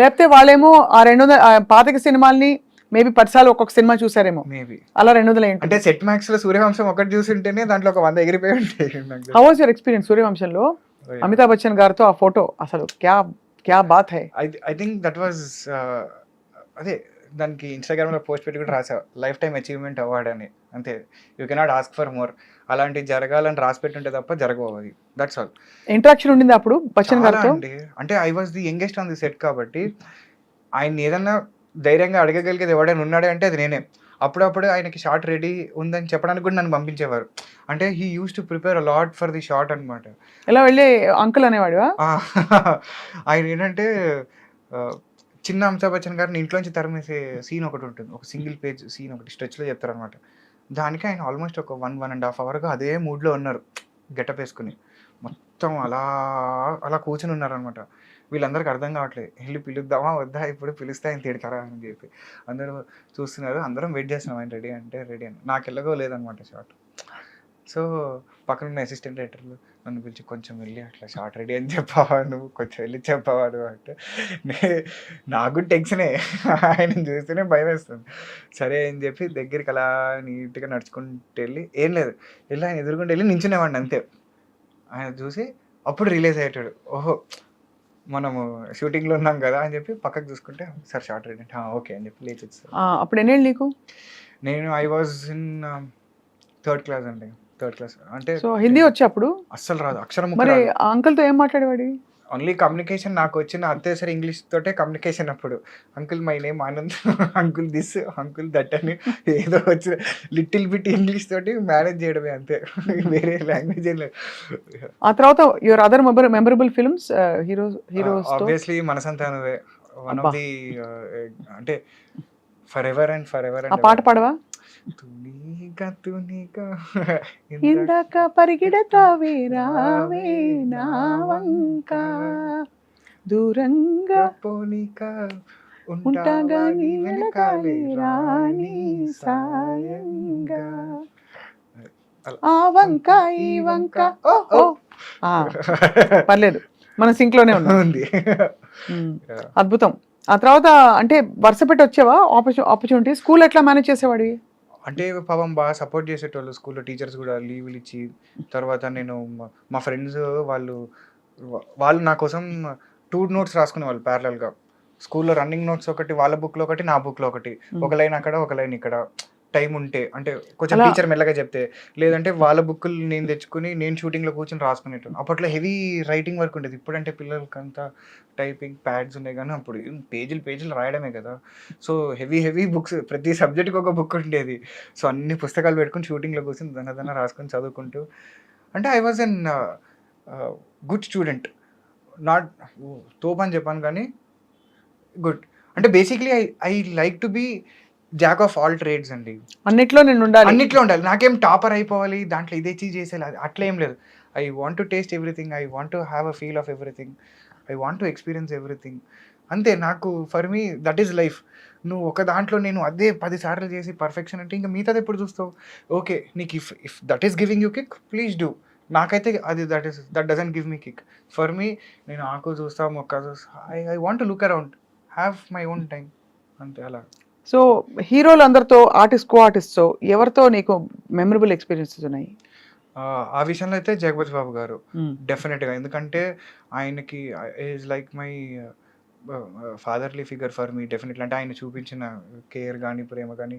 లేకపోతే వాళ్ళేమో ఆ 200 పాతక సినిమాల్ని మేబీ 10 సార్లు ఒక్కొక్క సినిమా చూసారేమో, మేబీ అలా 200 ఏంటి. అంటే సెట్ మ్యాక్స్ లో సూర్యవంశం ఒకటి చూసింటేనే దాంట్లో ఒక 100 ఎగిరిపోయి ఉంటాయి. హౌ వాజ్ యువర్ ఎక్స్పీరియన్స్ సూర్యవంశంలో అమితాబ్ బచ్చన్ గారితో ఆ ఫోటో? అసలు క్యా బాత్ హై. ఐ థింక్ దట్ వాజ్ అదే దానికి ఇన్స్టాగ్రామ్ లో పోస్ట్ పెట్టి కూడా రాసా, లైఫ్ టైమ్ అచీవ్మెంట్ అవార్డ్ అని. అంతే, you cannot ask for more. అలాంటివి జరగాలని రాసి పెట్టుంటే తప్ప జరగవు అది. That's all. ఇంటరాక్షన్ ఉండింది అప్పుడు బచ్చన్ గారితో? అంటే I was the youngest on the set కాబట్టి ఆయన ఏదన్నా ధైర్యంగా అడగగలిగేది ఎవడైనా ఉన్నాడే అంటే అది నేనే. అప్పుడప్పుడు ఆయనకి షార్ట్ రెడీ ఉందని చెప్పడానికి కూడా నన్ను పంపించేవారు. అంటే he use to prepare a lot for the short అనమాట. ఎలా వెళ్ళి అంకుల్ అనేవాడు ఆయన ఏంటంటే చిన్న అమితాబ్ బచ్చన్ గారిని ఇంట్లోంచి తరిమేసే సీన్ ఒకటి ఉంటుంది, ఒక సింగిల్ పేజ్ సీన్ ఒకటి స్ట్రెచ్లో చెప్తారనమాట. దానికి ఆయన ఆల్మోస్ట్ ఒక 1.5 hours అదే మూడ్లో ఉన్నారు, గెటప్ వేసుకుని. మొత్తం అలా అలా కూర్చొని ఉన్నారనమాట. వీళ్ళందరికీ అర్థం కావట్లేదు, వెళ్ళి పిలుద్దామా వద్దా, ఇప్పుడు పిలిస్తే ఆయన తిడతారా అని చెప్పి అందరూ చూస్తున్నారు. అందరం వెయిట్ చేస్తున్నాం, ఆయన రెడీ అంటే రెడీ అని. నాకు ఎలాగో లేదనమాట షార్ట్. సో పక్కన ఉన్న అసిస్టెంట్ డైరెక్టర్లు నన్ను పిలిచి కొంచెం వెళ్ళి అట్లా షార్ట్ రెడీ అని చెప్పావా నువ్వు, కొంచెం వెళ్ళి చెప్పావా నువ్వు అంటే నాకు టెన్షనే, ఆయన చూస్తేనే భయం వేస్తుంది. సరే అని చెప్పి దగ్గరికి అలా నీట్గా నడుచుకుంటూ వెళ్ళి, ఏం లేదు వెళ్ళి ఆయన ఎదురుకుంటూ వెళ్ళి నించునేవాడిని అంతే. ఆయన చూసి అప్పుడు రిలీజ్ అయ్యేటాడు, ఓహో మనము షూటింగ్లో ఉన్నాం కదా అని చెప్పి పక్కకు చూసుకుంటే సార్ షార్ట్ రెడీ అంటే ఓకే అని చెప్పి లేచి వచ్చాను. అప్పుడు ఎన్నేళ్ళు నీకు? నేను I was in third class అండి, థర్డ్ క్లాస్. అంటే సో హిందీ వచ్చి అప్పుడు అస్సలు రాదు, అక్షరం మరి ఆ అంకుల్తో ఏం మాట్లాడేవాడి? ఓన్లీ కమ్యూనికేషన్ నాకు వచ్చిన అత్యవసర ఇంగ్లీష్ తోటే కమ్యూనికేషన్. అప్పుడు uncle my name Anand, uncle this, uncle that అని ఏదో వచ్చిన లిటిల్ బిట్ ఇంగ్లీష్ తోటి మేనేజ్ చేయడమే అంతే, వేరే లాంగ్వేజ్ ఏం లేదు. ఆ తర్వాత your other memorable films heroes obviously Manasantha Nuvve one of the, అంటే forever and forever. ఆ పాట పాడవా? ఇందాక పరిగెడతావే రావే నా వంక, దూరంగా పోనీక ఉంటాగా నీ వెనకాలే రాని సాయంగా, ఆ వంక ఈ వంక ఓ పర్లేదు, మన సింక్ లోనే ఉంది. అద్భుతం. ఆ తర్వాత అంటే వరుస పెట్టి వచ్చావా ఆపర్చునిటీ? స్కూల్ ఎట్లా మేనేజ్ చేసేవాడివి? అంటే పాపం బాగా సపోర్ట్ చేసేటోళ్ళు స్కూల్లో, టీచర్స్ కూడా లీవ్లు ఇచ్చి. తర్వాత నేను మా ఫ్రెండ్స్ వాళ్ళు నా కోసం 2 notes రాసుకునేవాళ్ళు ప్యారలల్గా. స్కూల్లో రన్నింగ్ నోట్స్ ఒకటి వాళ్ళ బుక్లో ఒకటి, నా బుక్లో ఒకటి, ఒక లైన్ అక్కడ ఒక లైన్ ఇక్కడ. టైం ఉంటే అంటే కొంచెం టీచర్ మెల్లగా చెప్తే, లేదంటే వాళ్ళ బుక్కులు నేను తెచ్చుకుని నేను షూటింగ్లో కూర్చొని రాసుకునేటాను. అప్పట్లో హెవీ రైటింగ్ వర్క్ ఉండేది. ఇప్పుడంటే పిల్లలకంతా టైపింగ్ ప్యాడ్స్ ఉన్నాయి, కానీ అప్పుడు పేజీలు రాయడమే కదా. సో హెవీ బుక్స్, ప్రతి సబ్జెక్ట్కి ఒక బుక్ ఉండేది. సో అన్ని పుస్తకాలు పెట్టుకుని షూటింగ్లో కూర్చొని దన రాసుకొని చదువుకుంటూ. అంటే I was an good student. Not తోపు అని చెప్పాను కానీ గుడ్. అంటే basically I like to be jack of all trades అండి. అన్నిట్లో నేను ఉండాలి, అన్నిట్లో ఉండాలి. నాకేం టాపర్ అయిపోవాలి, దాంట్లో ఇదే చీజ్ చేసేది అట్లా ఏం లేదు. I want to taste everything, I want to have a feel of everything, I want to experience everything. అంతే. నాకు for me that is life. నువ్వు ఒక దాంట్లో నేను అదే 10 సార్లు చేసి పర్ఫెక్షన్ అంటే ఇంకా మిగతాది ఎప్పుడు చూస్తావు? ఓకే నీకు if that is giving you kick, please do. నాకైతే అది that doesn't give me kick. For me నేను ఆకు చూస్తా, మొక్క చూస్తా, I want to look around, have my own time, అంతే. అలా. సో హీరోలు అందరితో, కో ఆర్టిస్ట్తో ఎవరితో నీకు మెమరబుల్ ఎక్స్పీరియన్సెస్ ఉన్నాయి? ఆ విషయంలో అయితే జగపతి బాబు గారు డెఫినెట్గా. ఎందుకంటే ఆయనకి is like my fatherly figure for me definitely. అంటే ఆయన చూపించిన కేర్ కానీ ప్రేమ కానీ,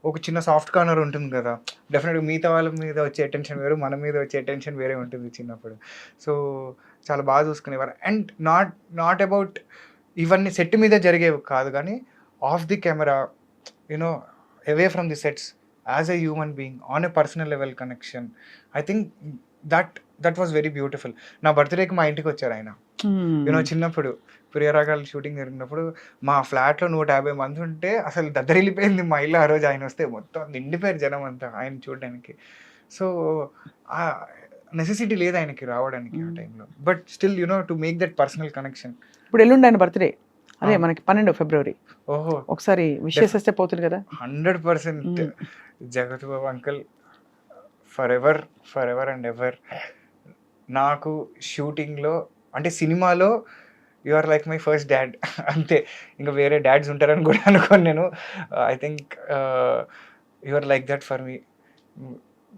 ఒక చిన్న సాఫ్ట్ కార్నర్ ఉంటుంది కదా డెఫినెట్గా. మిగతా వాళ్ళ మీద వచ్చే అటెన్షన్ వేరు, మన మీద వచ్చే అటెన్షన్ వేరే ఉంటుంది చిన్నప్పుడు. సో చాలా బాగా చూసుకునేవారు. అండ్ నాట్ అబౌట్ ఇవన్నీ సెట్ మీద జరిగేవి కాదు, కానీ of the camera, you know, away from the sets, as a human being, on a personal level connection. I think that was very beautiful. నా బర్త్డేకి మా ఇంటికి వచ్చారు ఆయన. యూనో చిన్నప్పుడు ప్రియరాగాలు షూటింగ్ జరిగినప్పుడు మా ఫ్లాట్లో 150 మంది ఉంటే అసలు దద్దరిల్లిపోయింది మా ఇల్లు. ఆ రోజు ఆయన వస్తే మొత్తం నిండిపోయారు జనం అంతా ఆయన చూడడానికి. సో ఆ నెసెసిటీ లేదు ఆయనకి రావడానికి ఆ టైంలో, but still you know to make that personal connection. ఇప్పుడు ఎల్లుండి ఆయన బర్త్డే, అదే మనకి 12 ఫిబ్రవరి. ఓహో, ఒకసారి విష్ చేసేస్తే పోతుంది కదా. 100% Jagath Babu uncle forever and ever. నాకు షూటింగ్లో అంటే సినిమాలో you are like my first dad, అంతే. ఇంకా వేరే డాడ్స్ ఉంటారని కూడా అనుకోను నేను. I think you are like that for me.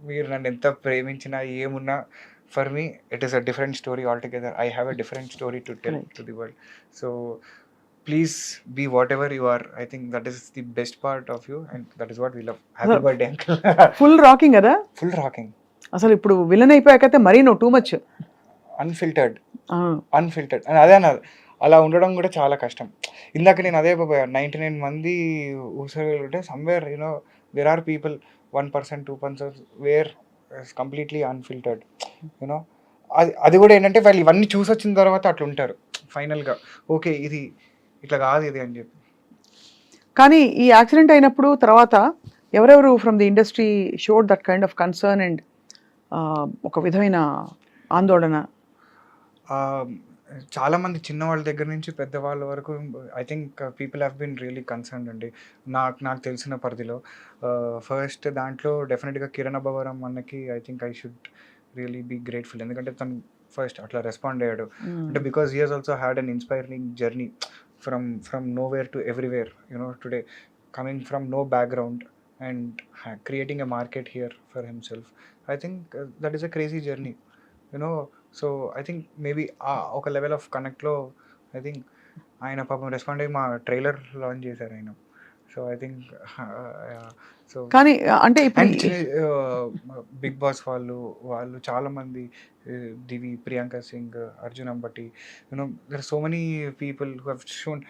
మీరు నన్ను ఎంత ప్రేమించినా ఏమున్నా, for me it is a different story altogether. I have a different story to tell to the world. So please be whatever you are. I think that is the best part of you and that is what we love. Happy birthday uncle. Full rocking కదా. Full rocking. అసలు ఇప్పుడు villain అయిపోయాకైతే మరీ నువ్వు too much unfiltered. And అదే అన్నది, అలా ఉండడం కూడా చాలా కష్టం. ఇందాక నేను అదే 99 మంది ఊసలుంటే somewhere you know there are people 1%, 2% where completely unfiltered. You know అది కూడా ఏంటంటే వాళ్ళు ఇవన్నీ చూసి వచ్చిన తర్వాత అట్లా ఉంటారు ఫైనల్గా. ఓకే ఇది ఇట్లా కాదు ఇది అని చెప్పి. కానీ ఈ యాక్సిడెంట్ అయినప్పుడు తర్వాత ఎవరెవరు from the industry showed that kind of concern and ఒక విధమైన ఆందోళన? చాలా మంది చిన్న వాళ్ళ దగ్గర నుంచి పెద్దవాళ్ళ వరకు I think people have been really concerned అండి. నాకు తెలిసిన పరిధిలో ఫస్ట్ దాంట్లో డెఫినెట్గా కిరణ్ అబ్బవరం అన్నకి I think I should really be grateful. ఎందుకంటే తను ఫస్ట్ అట్లా రెస్పాండ్ అయ్యాడు. అంటే because he has also had an inspiring journey from nowhere to everywhere, you know, today coming from no background and creating a market here for himself. I think that is a crazy journey, you know. So I think maybe ఒక level of కనెక్ట్లో I think ఆయన పాపం respond అయ్యి మా trailer launch చేశారు ఆయన. So I think so కానీ అంటే ఇప్పుడు బిగ్ బాస్ వాళ్ళు చాలామంది, Divi, Priyanka Singh, Arjun Ambati, you know, there are so many people who have shown.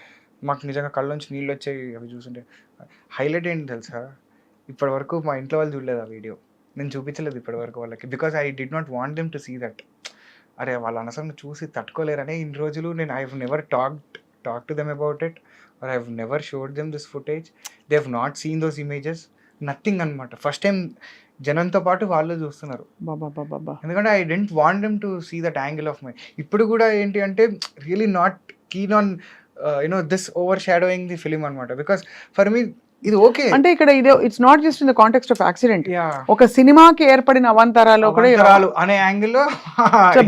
మాకు నిజంగా కళ్ళలోంచి నీళ్ళు వచ్చాయి అవి చూస్తుంటే. హైలైట్ ఏంటి తెలుసా, ఇప్పటి వరకు మా ఇంట్లో వాళ్ళు చూడలేదు ఆ వీడియో. నేను చూపించలేదు ఇప్పటి వరకు వాళ్ళకి, because I did not want them to see that. అరే వాళ్ళ అనవసరంగా చూసి తట్టుకోలేరనే ఇన్ని రోజులు నేను I have never talk to them about it, or I have never showed them this footage. They have not seen those images, nothing అనమాట. First time జనంతో పాటు వాళ్ళు చూస్తున్నారు. ఎందుకంటే I didn't want them to see that angle of my. ఇప్పుడు కూడా ఏంటి అంటే really not keen on you know this overshadowing the film అనమాట. బికాస్ ఫర్ మీ ఇది ఓకే. అంటే ఇక్కడ ఇది it's not just in the context of accident. ఒక సినిమాకి ఏర్పడిన అవాంతరాలు కూడా అనే యాంగిల్ లో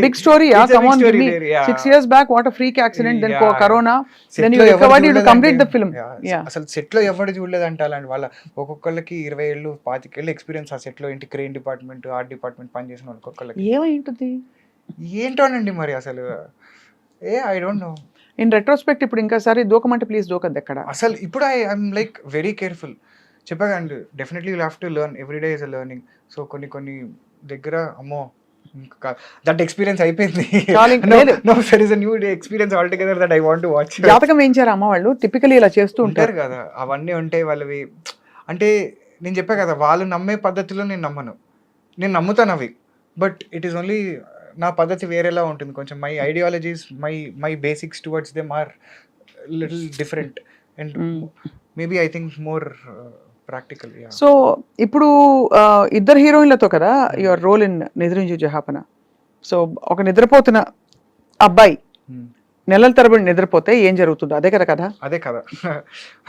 big story. Come on, give me 6 years back what a freak accident, then corona, then you recovered, you complete the film. అసలు సెట్ లో ఎవరు చూడలేదంట. అలాంటి వాళ్ళ ఒక్కొక్కళ్ళకి 20 ఏళ్ళు 25 ఏళ్ళు ఎక్స్పీరియన్స్ ఆ సెట్ లో. ఏంటి క్రెయిన్ డిపార్ట్మెంట్, ఆర్ట్ డిపార్ట్మెంట్ పనిచేసిన ఒక్కొక్కళ్ళకి ఏమై ఉంటుంది ఏంటోనండి మరి అసలు. I don't know. In retrospect ఇప్పుడు ఇంకాసారి దూకమంటే ప్లీజ్ దూకద్దు ఎక్కడ. అసలు ఇప్పుడు ఐఎమ్ లైక్ వెరీ కేర్ఫుల్. చెప్పకండి, definitely you have to learn, every day is a learning. So కొన్ని దగ్గర అమ్మో దట్ ఎక్స్పీరియన్స్ అయిపోయింది. There is a new experience altogether that I want to watch. జాతకం వేయించారు అమ్మ వాళ్ళు, టిపికలీ ఇలా చేస్తూ ఉంటారు కదా. అవన్నీ ఉంటాయి వాళ్ళవి. అంటే నేను చెప్పా కదా, వాళ్ళు నమ్మే పద్ధతిలో నేను నమ్మను. నేను నమ్ముతాను అవి, బట్ ఇట్ ఈస్ ఓన్లీ నా పద్ధతి వేరేలా ఉంటుంది కొంచెం. My ideologies, my basics towards them are little different and maybe I think more practical. So ఇప్పుడు ఇద్దరు హీరోయిన్లతో కదా your role in Nidrinchu Jahapana. So ఒక నిద్రపోతున్న అబ్బాయి నెలల తరబడి నిద్రపోతే ఏం జరుగుతుందో అదే కదా కదా. అదే కదా,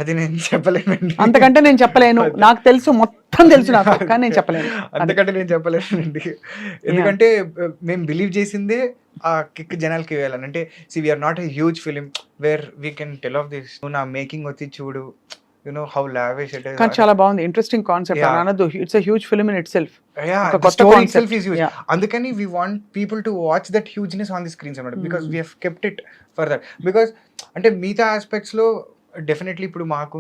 అది నేను చెప్పలేనండి. అంతకంటే నేను చెప్పలేను. నాకు తెలుసు, మొత్తం తెలుసు నాకు, కానీ నేను చెప్పలేను. అంతకంటే నేను చెప్పలేనండి. ఎందుకంటే మేము బిలీవ్ చేసిందే ఆ కిక్ జనాలకి వేయాలని. అంటే see we're not a huge film where we can tell of this. నా మేకింగ్ వచ్చి చూడు, you know how lavish it is. కానీ చాలా బాగుంది, ఇంట్రెస్టింగ్ కాన్సెప్ట్. అనదు, it's a huge film in itself. ఒక కొత్త story itself is huge. అందుకని we want people to watch that hugeness on the screens అన్నమాట, because we have kept it for that. because అంటే మిగతా ఆస్పెక్ట్స్ లో definitely ఇప్పుడు మాకు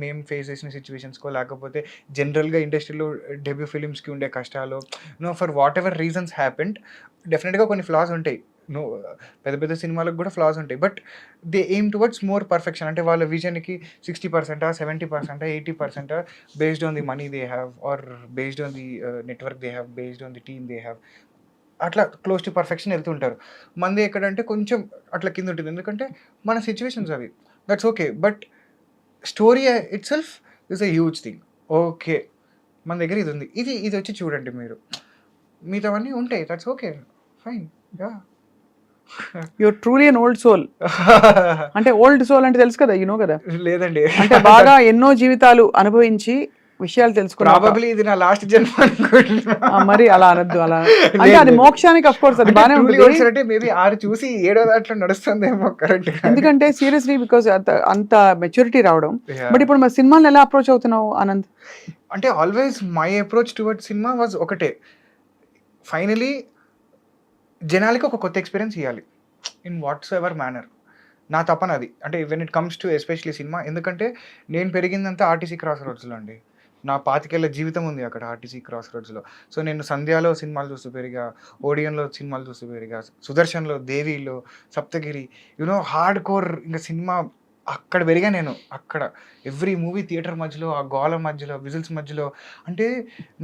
మేము ఫేస్ చేసిన సిచ్యువేషన్స్కో లేకపోతే జనరల్గా ఇండస్ట్రీలో డెబ్యూ ఫిలిమ్స్కి ఉండే కష్టాలు, no for whatever reasons happened, డెఫినెట్గా కొన్ని ఫ్లాస్ ఉంటాయి. నో, పెద్ద సినిమాలకు కూడా ఫ్లాస్ ఉంటాయి, but they aim towards more perfection. అంటే వాళ్ళ విజన్కి 60%, 70%, 80% based on the money they have, or based on the network they have, based on the team they have. అట్లా క్లోజ్ టు పర్ఫెక్షన్ వెళ్తుంటారు. మంది ఎక్కడంటే కొంచెం అట్లా కింద ఉంటుంది, ఎందుకంటే మన సిచ్యువేషన్స్ అవి. That's okay, but story it self is a huge thing. Okay, మన దగ్గర ఇది ఉంది, ఇది వచ్చి చూడండి మీరు, మిగతావన్నీ ఉంటాయి, that's okay, fine. Ya, you're truly an old soul. అంటే ఓల్డ్ సోల్ అంటే తెలుసు కదా, యూనో కదా. లేదండి, అంటే బాగా ఎన్నో జీవితాలు అనుభవించి విషయాలు తెలుసుకున్నా. ప్రాబబ్లీ ఇది నా లాస్ట్ జన్మ అనుకుంటున్నా. మరి అలా అనద్దు, అలా అంటే అది మోక్షానికి అఫ్ కోర్స్ అది బానే ఉంటుంది. అంటే మేబీ 6 చూసి 7వ దాంట్లో నడుస్తుందేమో కరెక్ట్. ఎందుకంటే సీరియస్లీ బికాస్ అంత మెచ్యూరిటీ రావడం. బట్ ఇప్పుడు మా సినిమాని ఎలా అప్రోచ్ అవుతున్నావు ఆనంద్? అంటే always my approach towards cinema was ఒకటే, ఫైనలీ జనాలకి ఒక కొత్త ఎక్స్పీరియన్స్ ఇవ్వాలి ఇన్ వాట్స్ ఎవర్ మేనర్. నా తపన అది. అంటే when it comes to especially cinema, ఎందుకంటే నేను పెరిగిందంతా ఆర్టీసీ క్రాస్ రోడ్స్లో అండి. నా 25 ఏళ్ల జీవితం ఉంది అక్కడ ఆర్టీసీ క్రాస్ రోడ్స్లో. సో నేను సంధ్యాలో సినిమాలు చూస్తూ పెరిగా, ఓడియన్లో సినిమాలు చూస్తూ పెరిగా, సుదర్శన్లో, దేవిలో, సప్తగిరి, యూనో హార్డ్ కోర్ ఇంకా సినిమా అక్కడ పెరిగా నేను. అక్కడ ఎవ్రీ మూవీ థియేటర్ మధ్యలో, ఆ గోల మధ్యలో, విజిల్స్ మధ్యలో. అంటే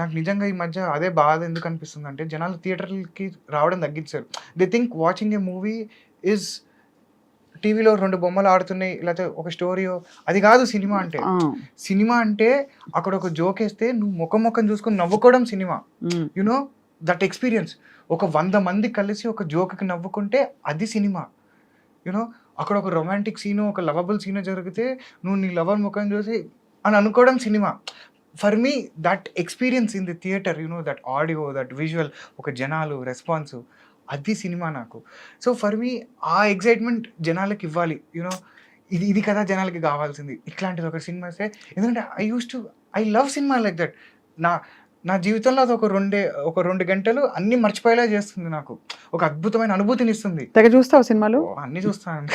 నాకు నిజంగా ఈ మధ్య అదే బాధ ఎందుకు అనిపిస్తుంది అంటే, జనాలు థియేటర్కి రావడం తగ్గించారు. They think watching a movie is టీవీలో 2 బొమ్మలు ఆడుతున్నాయి, లేకపోతే ఒక స్టోరీయో, అది కాదు సినిమా అంటే. సినిమా అంటే అక్కడ ఒక జోక్ వేస్తే నువ్వు ముఖం చూసుకొని నవ్వుకోవడం సినిమా. యునో దట్ ఎక్స్పీరియన్స్ ఒక 100 మంది కలిసి ఒక జోక్కి నవ్వుకుంటే అది సినిమా. యూనో అక్కడ ఒక రొమాంటిక్ సీను, ఒక లవబుల్ సీను జరిగితే నువ్వు నీ లవర్ ముఖం చూసి అని అనుకోవడం cinema. For me that experience in the theatre, you know that audio, that visual, ఒక జనాలు రెస్పాన్స్, అది సినిమా నాకు. సో ఫర్ మీ ఆ ఎగ్జైట్మెంట్ జనాలకి ఇవ్వాలి. యూనో ఇది కదా జనాలకి కావాల్సింది, ఇట్లాంటిది ఒక సినిమా వస్తే. ఎందుకంటే I love cinema like that. నా జీవితంలో అది ఒక 2 గంటలు అన్నీ మర్చిపోయేలా చేస్తుంది నాకు. ఒక అద్భుతమైన అనుభూతిని ఇస్తుంది. తెగ చూస్తావు సినిమాలు? అన్నీ చూస్తాను.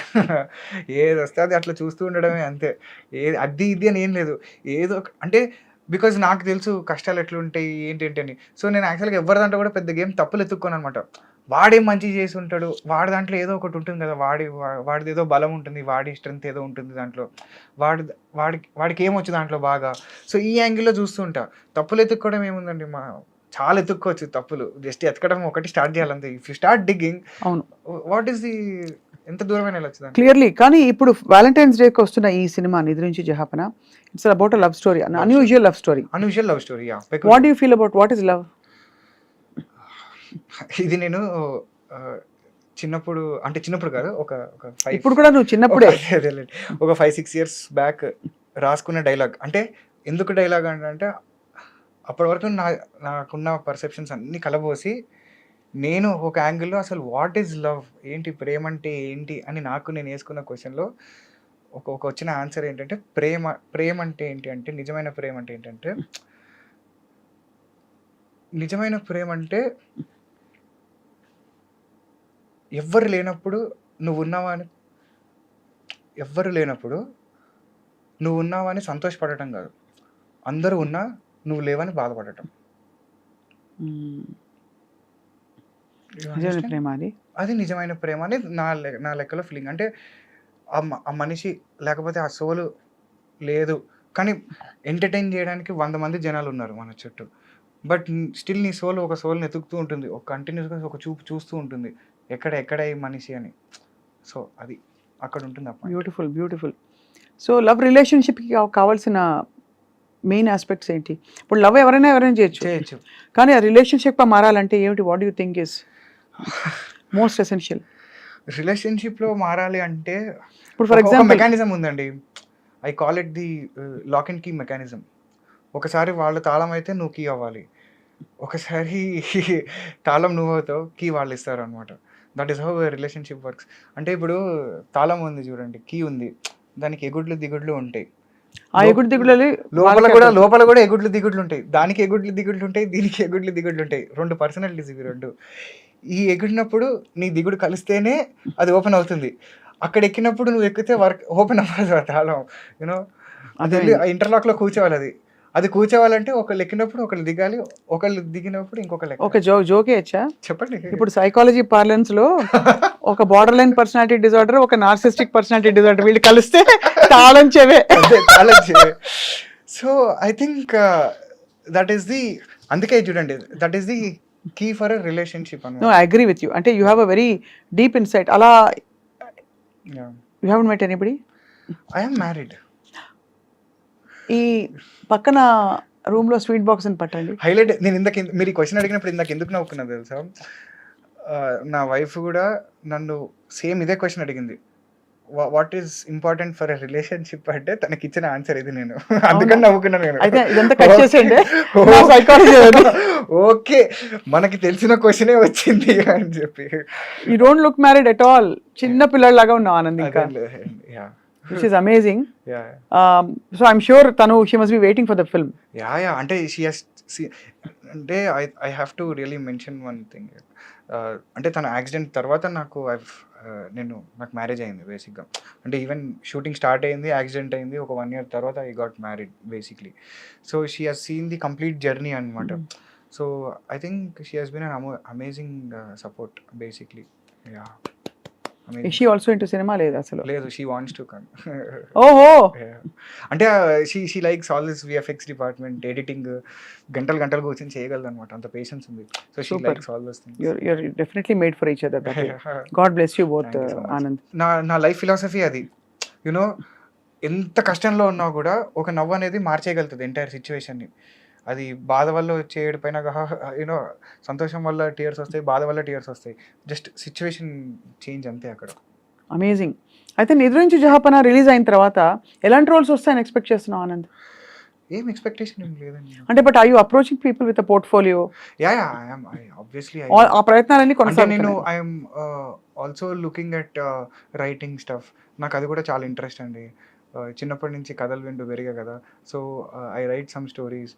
ఏది వస్తే అది అట్లా చూస్తూ ఉండడమే అంతే. అది ఇది అని ఏం లేదు. ఏదో అంటే బికాజ్ నాకు తెలుసు కష్టాలు ఎట్లుంటాయి ఏంటి అని. సో నేను యాక్చువల్గా ఎవరి దాంట్లో కూడా పెద్ద గేమ్ తప్పులు ఎత్తుక్కోను అనమాట. వాడేం మంచి చేసి ఉంటాడు, వాడి దాంట్లో ఏదో ఒకటి ఉంటుంది కదా, వాడిది ఏదో బలం ఉంటుంది, వాడి స్ట్రెంత్ ఏదో ఉంటుంది దాంట్లో, వాడికి ఏమొచ్చు దాంట్లో బాగా. సో ఈ యాంగిల్లో చూస్తూ ఉంటా. తప్పులు ఎత్తుక్కోవడం ఏముందండి, చాలా ఎత్తుక్కోవచ్చు తప్పులు. జస్ట్ ఎతకడం ఒకటి స్టార్ట్ చేయాలంతే. ఇఫ్ యూ స్టార్ట్ డిగ్గింగ్, అవును, వాట్ ఈస్ ది ఎంత దూరమైన వెళ్ళొచ్చు దాన్ని. క్లియర్లీ. కానీ ఇప్పుడు వ్యాలంటైన్స్ డేకి వస్తున్న ఈ సినిమా నిద్ర నుంచి జహాపన, it's about a love story, unusual love story. Unusual love story. What do you feel about what is love? ఇది నేను చిన్నప్పుడు, అంటే చిన్నప్పుడు కాదు, ఒక ఇప్పుడు కూడా నువ్వు చిన్నప్పుడే ఒక 5-6 years బ్యాక్ రాసుకున్న డైలాగ్. అంటే ఎందుకు డైలాగ్ అంటే అప్పటి వరకు నాకున్న పర్సెప్షన్స్ అన్నీ కలబోసి నేను ఒక యాంగిల్లో అసలు వాట్ ఈజ్ లవ్, ఏంటి ప్రేమ అంటే ఏంటి అని నాకు నేను వేసుకున్న క్వశ్చన్లో ఒక వచ్చిన ఆన్సర్ ఏంటంటే ప్రేమ అంటే ఏంటి అంటే, నిజమైన ప్రేమ అంటే ఏంటంటే, నిజమైన ప్రేమ అంటే ఎవ్వరు లేనప్పుడు నువ్వు ఉన్నావా అని సంతోషపడటం కాదు, అందరూ ఉన్నా నువ్వు లేవని బాధపడటం. ప్రేమ అది నిజమైన ప్రేమ అని నా లెక్కలో ఫీలింగ్. అంటే ఆ మనిషి లేకపోతే ఆ సోలు లేదు, కానీ ఎంటర్టైన్ చేయడానికి 100 మంది జనాలు ఉన్నారు మన చుట్టూ, బట్ స్టిల్ నీ ఒక సోల్ని ఎతుకుతూ ఉంటుంది, ఒక కంటిన్యూస్గా ఒక చూపు చూస్తూ ఉంటుంది, ఎక్కడ ఈ మనిషి అని. సో అది అక్కడ ఉంటుంది. బ్యూటిఫుల్. సో లవ్ రిలేషన్షిప్కి కావాల్సిన మెయిన్ ఆస్పెక్ట్స్ ఏంటి? ఇప్పుడు లవ్ ఎవరైనా చేయొచ్చు, కానీ ఆ రిలేషన్షిప్ మారాలంటే ఏమిటి? What you think is most essential? రిలేషన్షిప్లో మారాలి అంటే ఇప్పుడు ఫర్ ఎగ్జాంపుల్ మెకానిజం ఉందండి. I call it the lock and key mechanism. ఒకసారి వాళ్ళ తాళం అయితే నువ్వు కీ అవ్వాలి, ఒకసారి తాళం నువ్వు అవుతావు, కీ వాళ్ళు ఇస్తారు అనమాట. That is how relationship works. అంటే ఇప్పుడు తాళం ఉంది చూడండి, కీ ఉంది, దానికి ఎగుడ్లు దిగుడ్లు ఉంటాయి. ఆ ఎగుడు దిగుడ్లు లోపల కూడా ఎగుడ్లు దిగుడ్లు ఉంటాయి, దానికి ఎగుడ్లు దిగుడ్లు ఉంటాయి, దీనికి ఎగుడ్లు దిగుడ్లు ఉంటాయి. 2 పర్సనాలిటీస్ ఇవి 2. ఈ ఎగిడినప్పుడు నీ దిగుడు కలిస్తేనే అది ఓపెన్ అవుతుంది. అక్కడ ఎక్కినప్పుడు నువ్వు ఎక్కితే ఓపెన్ అవ్వదు ఆ తాళం. యూనో అది ఇంటర్లాక్లో కూర్చోవాలి. అది కూర్చోవాలంటే ఒకళ్ళు ఎక్కినప్పుడు ఒకళ్ళు దిగాలి, ఒకళ్ళు దిగినప్పుడు ఇంకొకళ్ళు. ఒక జోకే వచ్చా చెప్పండి. ఇప్పుడు సైకాలజీ పార్లెన్స్ లో ఒక బార్డర్ లైన్ పర్సనాలిటీ డిజార్డర్, ఒక నార్సిస్టిక్ పర్సనాలిటీ డిజార్డర్, వీళ్ళు కలిస్తే తాళం చెవే. So I think that is the, అందుకే చూడండి, that is the key for a relationship. No, I agree with you. అంటే you have a very deep insight. అలా you haven't met anybody? I am married. ఈ పక్కన room లో sweet box అని పట్టండి. Highlight. నేను మీరు ఈ క్వశ్చన్ అడిగినప్పుడు ఎందుకు నవ్వుకున్నా తెలుసా? నా వైఫ్ కూడా నన్ను సేమ్ ఇదే క్వశ్చన్ అడిగింది, what is important for a relationship అంటే తనకి ఇచ్చిన ఆన్సర్ ఇది. నేను అందుకని నవ్వుకున్నాను. నేను అయితే ఇదంతా కట్ చేసేయండి. ఓకే, మనకి తెలిసిన క్వశ్చనే వచ్చింది అని చెప్పి. You don't look married at all. చిన్న పిల్లలాగా ఉన్నావు ఆనంద్. ఇంకా which is amazing. So I'm sure she must be waiting for the film. అంటే అంటే I have to really mention one thing. అంటే తన యాక్సిడెంట్ తర్వాత నాకు మ్యారేజ్ అయింది బేసిక్గా. అంటే ఈవెన్ షూటింగ్ స్టార్ట్ అయింది, యాక్సిడెంట్ అయింది, ఒక 1 year తర్వాత I got married basically. So she has seen the complete journey అనమాట. So I think she has been an amazing support basically. Is she also into cinema? లేదు, she wants to come. ఓహో. అంటే she likes all this VFX department, editing, గంటలు కూర్చొని చేయగలదు అనమాట, అంత patience ఉంది. So she likes all those things. You're definitely made for each other. God bless you both, Anand. నా లైఫ్ ఫిలాసఫీ అది. యునో ఎంత కష్టంలో ఉన్నా కూడా ఒక నవ్వు అనేది మార్చేయగలుగుతుంది ఎంటైర్ సిచ్యువేషన్ని. అది బాధ వల్ల వచ్చే ఏడుపైన యూనో సంతోషం వల్ల టీయర్స్ వస్తాయి, బాధ వల్ల టీయర్స్ వస్తాయి. జస్ట్ సిచ్యువేషన్ చేంజ్ అంతే అక్కడ. అమేజింగ్. అయితే నిద్రించి జహాపన రిలీజ్ అయిన తర్వాత ఎలాంటి రోల్స్ వస్తాయని ఎక్స్పెక్ట్ చేస్తున్నావు ఆనంద్? ఏం ఎక్స్పెక్టేషన్ ఏం లేదండి. అంటే but I you approaching people with a portfolio? Yeah obviously ఆ ప్రయత్నాలన్నీ అంటే నేను కొనసాగుతున్నాయి. I'm also looking at writing stuff. నాకు అది కూడా చాలా ఇంట్రెస్ట్ అండి. చిన్నప్పటి నుంచి కథలు వింటూ పెరిగా కదా. So I write some stories.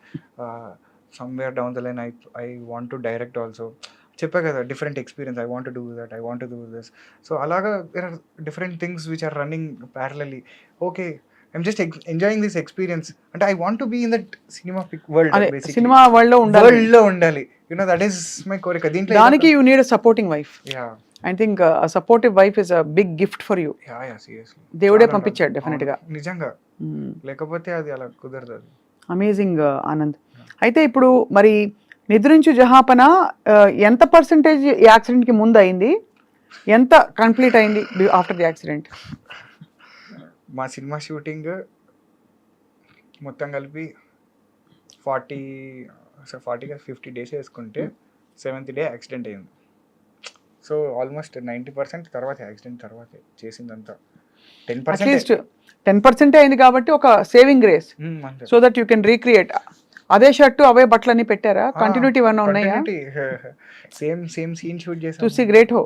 Somewhere down the line I want to direct also. చెప్పా కదా, different experience. I want do that, I want do this. So అలాగా there are different things which are running parallelly. Okay, I'm just enjoying this experience. అంటే I want to be in that cinema world. అదే cinema world లో ఉండాలి, world లో ఉండాలి. You know that is my కోరిక. దీంట్లో దానికి you need a supporting wife. Ya I think a supportive wife is a big gift for you. Ya seriously దేవుడే పంపించాడు డెఫినెట్ గా. నిజంగా, లేకపోతే అది అలా కుదరదు. అది అమేజింగ్ ఆనంద్. అయితే ఇప్పుడు మరి నిద్రించు జహాపన ఎంత పర్సెంటేజ్ ఈ యాక్సిడెంట్ కి ముందు అయింది, ఎంత కంప్లీట్ అయింది ఆఫ్టర్ ది యాక్సిడెంట్? మా సినిమా షూటింగ్ మొత్తం కలిపి 50 డేస్ వేసుకుంటే 7th డే యాక్సిడెంట్ అయింది. సో ఆల్మోస్ట్ 90% తర్వాత యాక్సిడెంట్ తర్వాతే చేసిందంతా. 10% అట్లీస్ట్ 10% అయింది కాబట్టి ఒక సేవింగ్ గ్రేస్, అంతే. So that you can recreate. అదే షర్టు అవే బట్టలన్నీ పెట్టారా? కంటిన్యూటీ ఏమన్నా ఉన్నాయా? సేమ్ సీన్ షూట్ చేసాం. చూసి గ్రేట్ హో.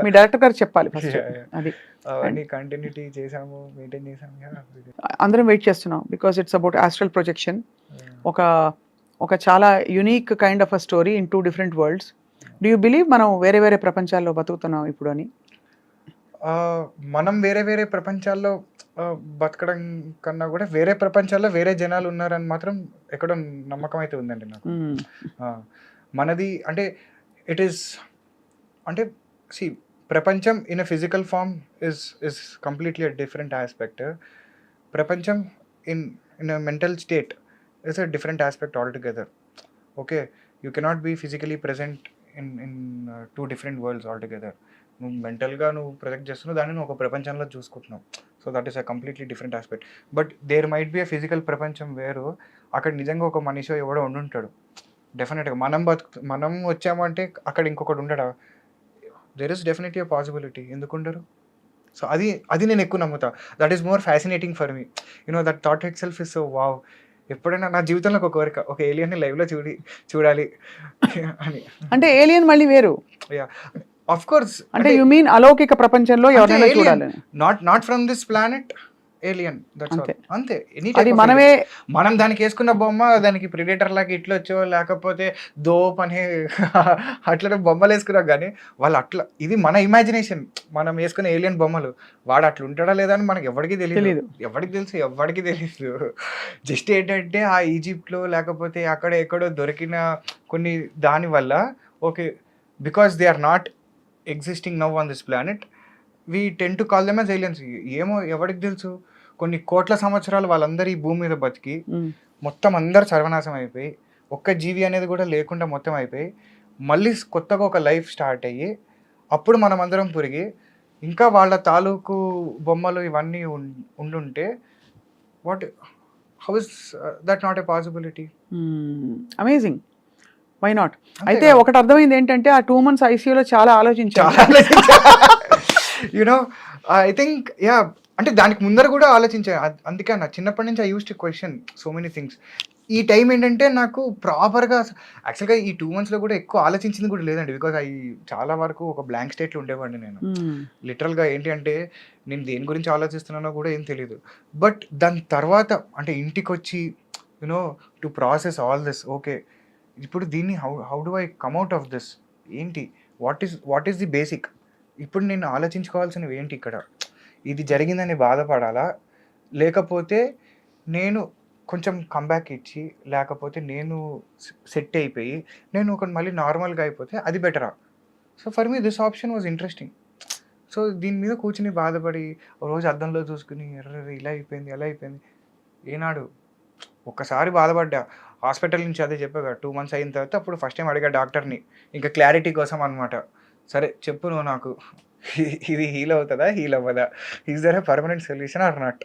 మీ డైరెక్టర్ గారు చెప్పాలి ఫస్ట్. అది అవన్నీ కంటిన్యూటీ చేసాము, మెయింటైన్ చేసాము. అందరం వెయిట్ చేస్తున్నాం because it's about astral projection. ఒక చాలా unique kind of a story in 2 different world's. Do you believe మనం వేరే వేరే ప్రపంచాల్లో బతుకుతున్నాం ఇప్పుడు అని? మనం వేరే వేరే ప్రపంచాల్లో బతకడం కన్నా కూడా వేరే ప్రపంచాల్లో వేరే జనాలు ఉన్నారని మాత్రం ఎక్కడో నమ్మకం అయితే ఉందండి నాకు. మనది అంటే ఇట్ ఈస్ అంటే సి ప్రపంచం in a physical form is completely a different aspect. ప్రపంచం in a mental state is a different aspect all together. Okay, you cannot be physically present in 2 different worlds all together. నువ్వు మెంటల్గా నువ్వు project చేస్తున్నావు, దాన్ని నువ్వు ఒక ప్రపంచంలో చూసుకుంటున్నావు. So that is a completely different aspect. But there might be a physical ప్రపంచం వేరు. అక్కడ నిజంగా ఒక మనిషి ఎవడో ఉండుంటాడు డెఫినెట్గా. మనం వచ్చామంటే అక్కడ ఇంకొకటి ఉండడా? There is definitely a possibility. ఎందుకు ఉండరు? సో అది నేను ఎక్కువ నమ్ముతా. That is more fascinating for me. You know that thought itself is so wow. ఎప్పుడైనా నా జీవితంలో ఒక కోరిక, ఒక ఏలియన్ని లైవ్లో చూడాలి అని. అంటే ఏలియన్ మళ్ళీ వేరు. Yeah of course. అంటే యు మీన్ అలౌకిక ప్రపంచంలో ఎవరైనా చూడాలని? Not from this planet, alien. That's all. అంతే. అది మనమే. మనం దానికి వేసుకున్న బొమ్మ దానికి ప్రిడేటర్ లాగా ఇట్లా వచ్చో, లేకపోతే దోప్ అని అట్లా బొమ్మలు వేసుకున్నాం. కానీ వాళ్ళు అట్లా, ఇది మన ఇమాజినేషన్. మనం వేసుకునే ఏలియన్ బొమ్మలు. వాడు అట్లా ఉంటాడా లేదా అని మనకి ఎవరికి తెలియదు. ఎవరికి తెలియదు. జస్ట్ ఏంటంటే ఆ ఈజిప్ట్లో లేకపోతే అక్కడ ఎక్కడో దొరికిన కొన్ని దాని వల్ల okay, because they are not existing now on this planet, we tend to call them as aliens. ఏమో ఎవరికి తెలుసు, కొన్ని కోట్ల సంవత్సరాలు వాళ్ళందరూ ఈ భూమి మీద బతికి మొత్తం అందరు సర్వనాశం అయిపోయి, ఒక్క జీవి అనేది కూడా లేకుండా మొత్తం అయిపోయి, మళ్ళీ కొత్తగా ఒక లైఫ్ స్టార్ట్ అయ్యి, అప్పుడు మనం అందరం పురిగి ఇంకా వాళ్ళ తాలూకు బొమ్మలు ఇవన్నీ ఉండుంటే how is that not a possibility? Amazing. Why not? అయితే ఒకటి అర్థమైంది ఏంటంటే ఆ 2 months ఐసీయూలో చాలా ఆలోచించాలి. యునో ఐ థింక్ యా, అంటే దానికి ముందర కూడా ఆలోచించాను. అందుకే నా చిన్నప్పటి నుంచి I use to question so many things. ఈ టైం ఏంటంటే నాకు ప్రాపర్గా యాక్చువల్గా ఈ 2 monthsలో కూడా ఎక్కువ ఆలోచించింది కూడా లేదండి. బికాజ్ చాలా వరకు ఒక బ్లాంక్ స్టేట్లో ఉండేవాడిని నేను. లిటరల్గా ఏంటి అంటే నేను దేని గురించి ఆలోచిస్తున్నానో కూడా ఏం తెలియదు. బట్ దాని తర్వాత అంటే ఇంటికి వచ్చి you know to process all this. Okay, ఇప్పుడు దీన్ని how do I come out of this? ఏంటి, వాట్ ఈస్ ది బేసిక్? ఇప్పుడు నేను ఆలోచించుకోవాల్సినవి ఏంటి ఇక్కడ? ఇది జరిగిందని బాధపడాలా, లేకపోతే నేను కొంచెం కంబ్యాక్ ఇచ్చి, లేకపోతే నేను సెట్ అయిపోయి నేను ఒక మళ్ళీ నార్మల్గా అయిపోతే అది బెటరా? So for me this option was interesting. So దీని మీద కూర్చుని బాధపడి రోజు అద్దంలో చూసుకుని ఇలా అయిపోయింది అలా అయిపోయింది ఏనాడు ఒక్కసారి బాధపడ్డా. హాస్పిటల్ నుంచి అదే చెప్పాగా 2 months అయిన తర్వాత అప్పుడు ఫస్ట్ టైం అడిగా డాక్టర్ని, ఇంకా క్లారిటీ కోసం అనమాట. సరే చెప్పు నువ్వు నాకు, ఇది హీల్ అవుతుందా హీల్ అవ్వదా, is there a permanent solution or not?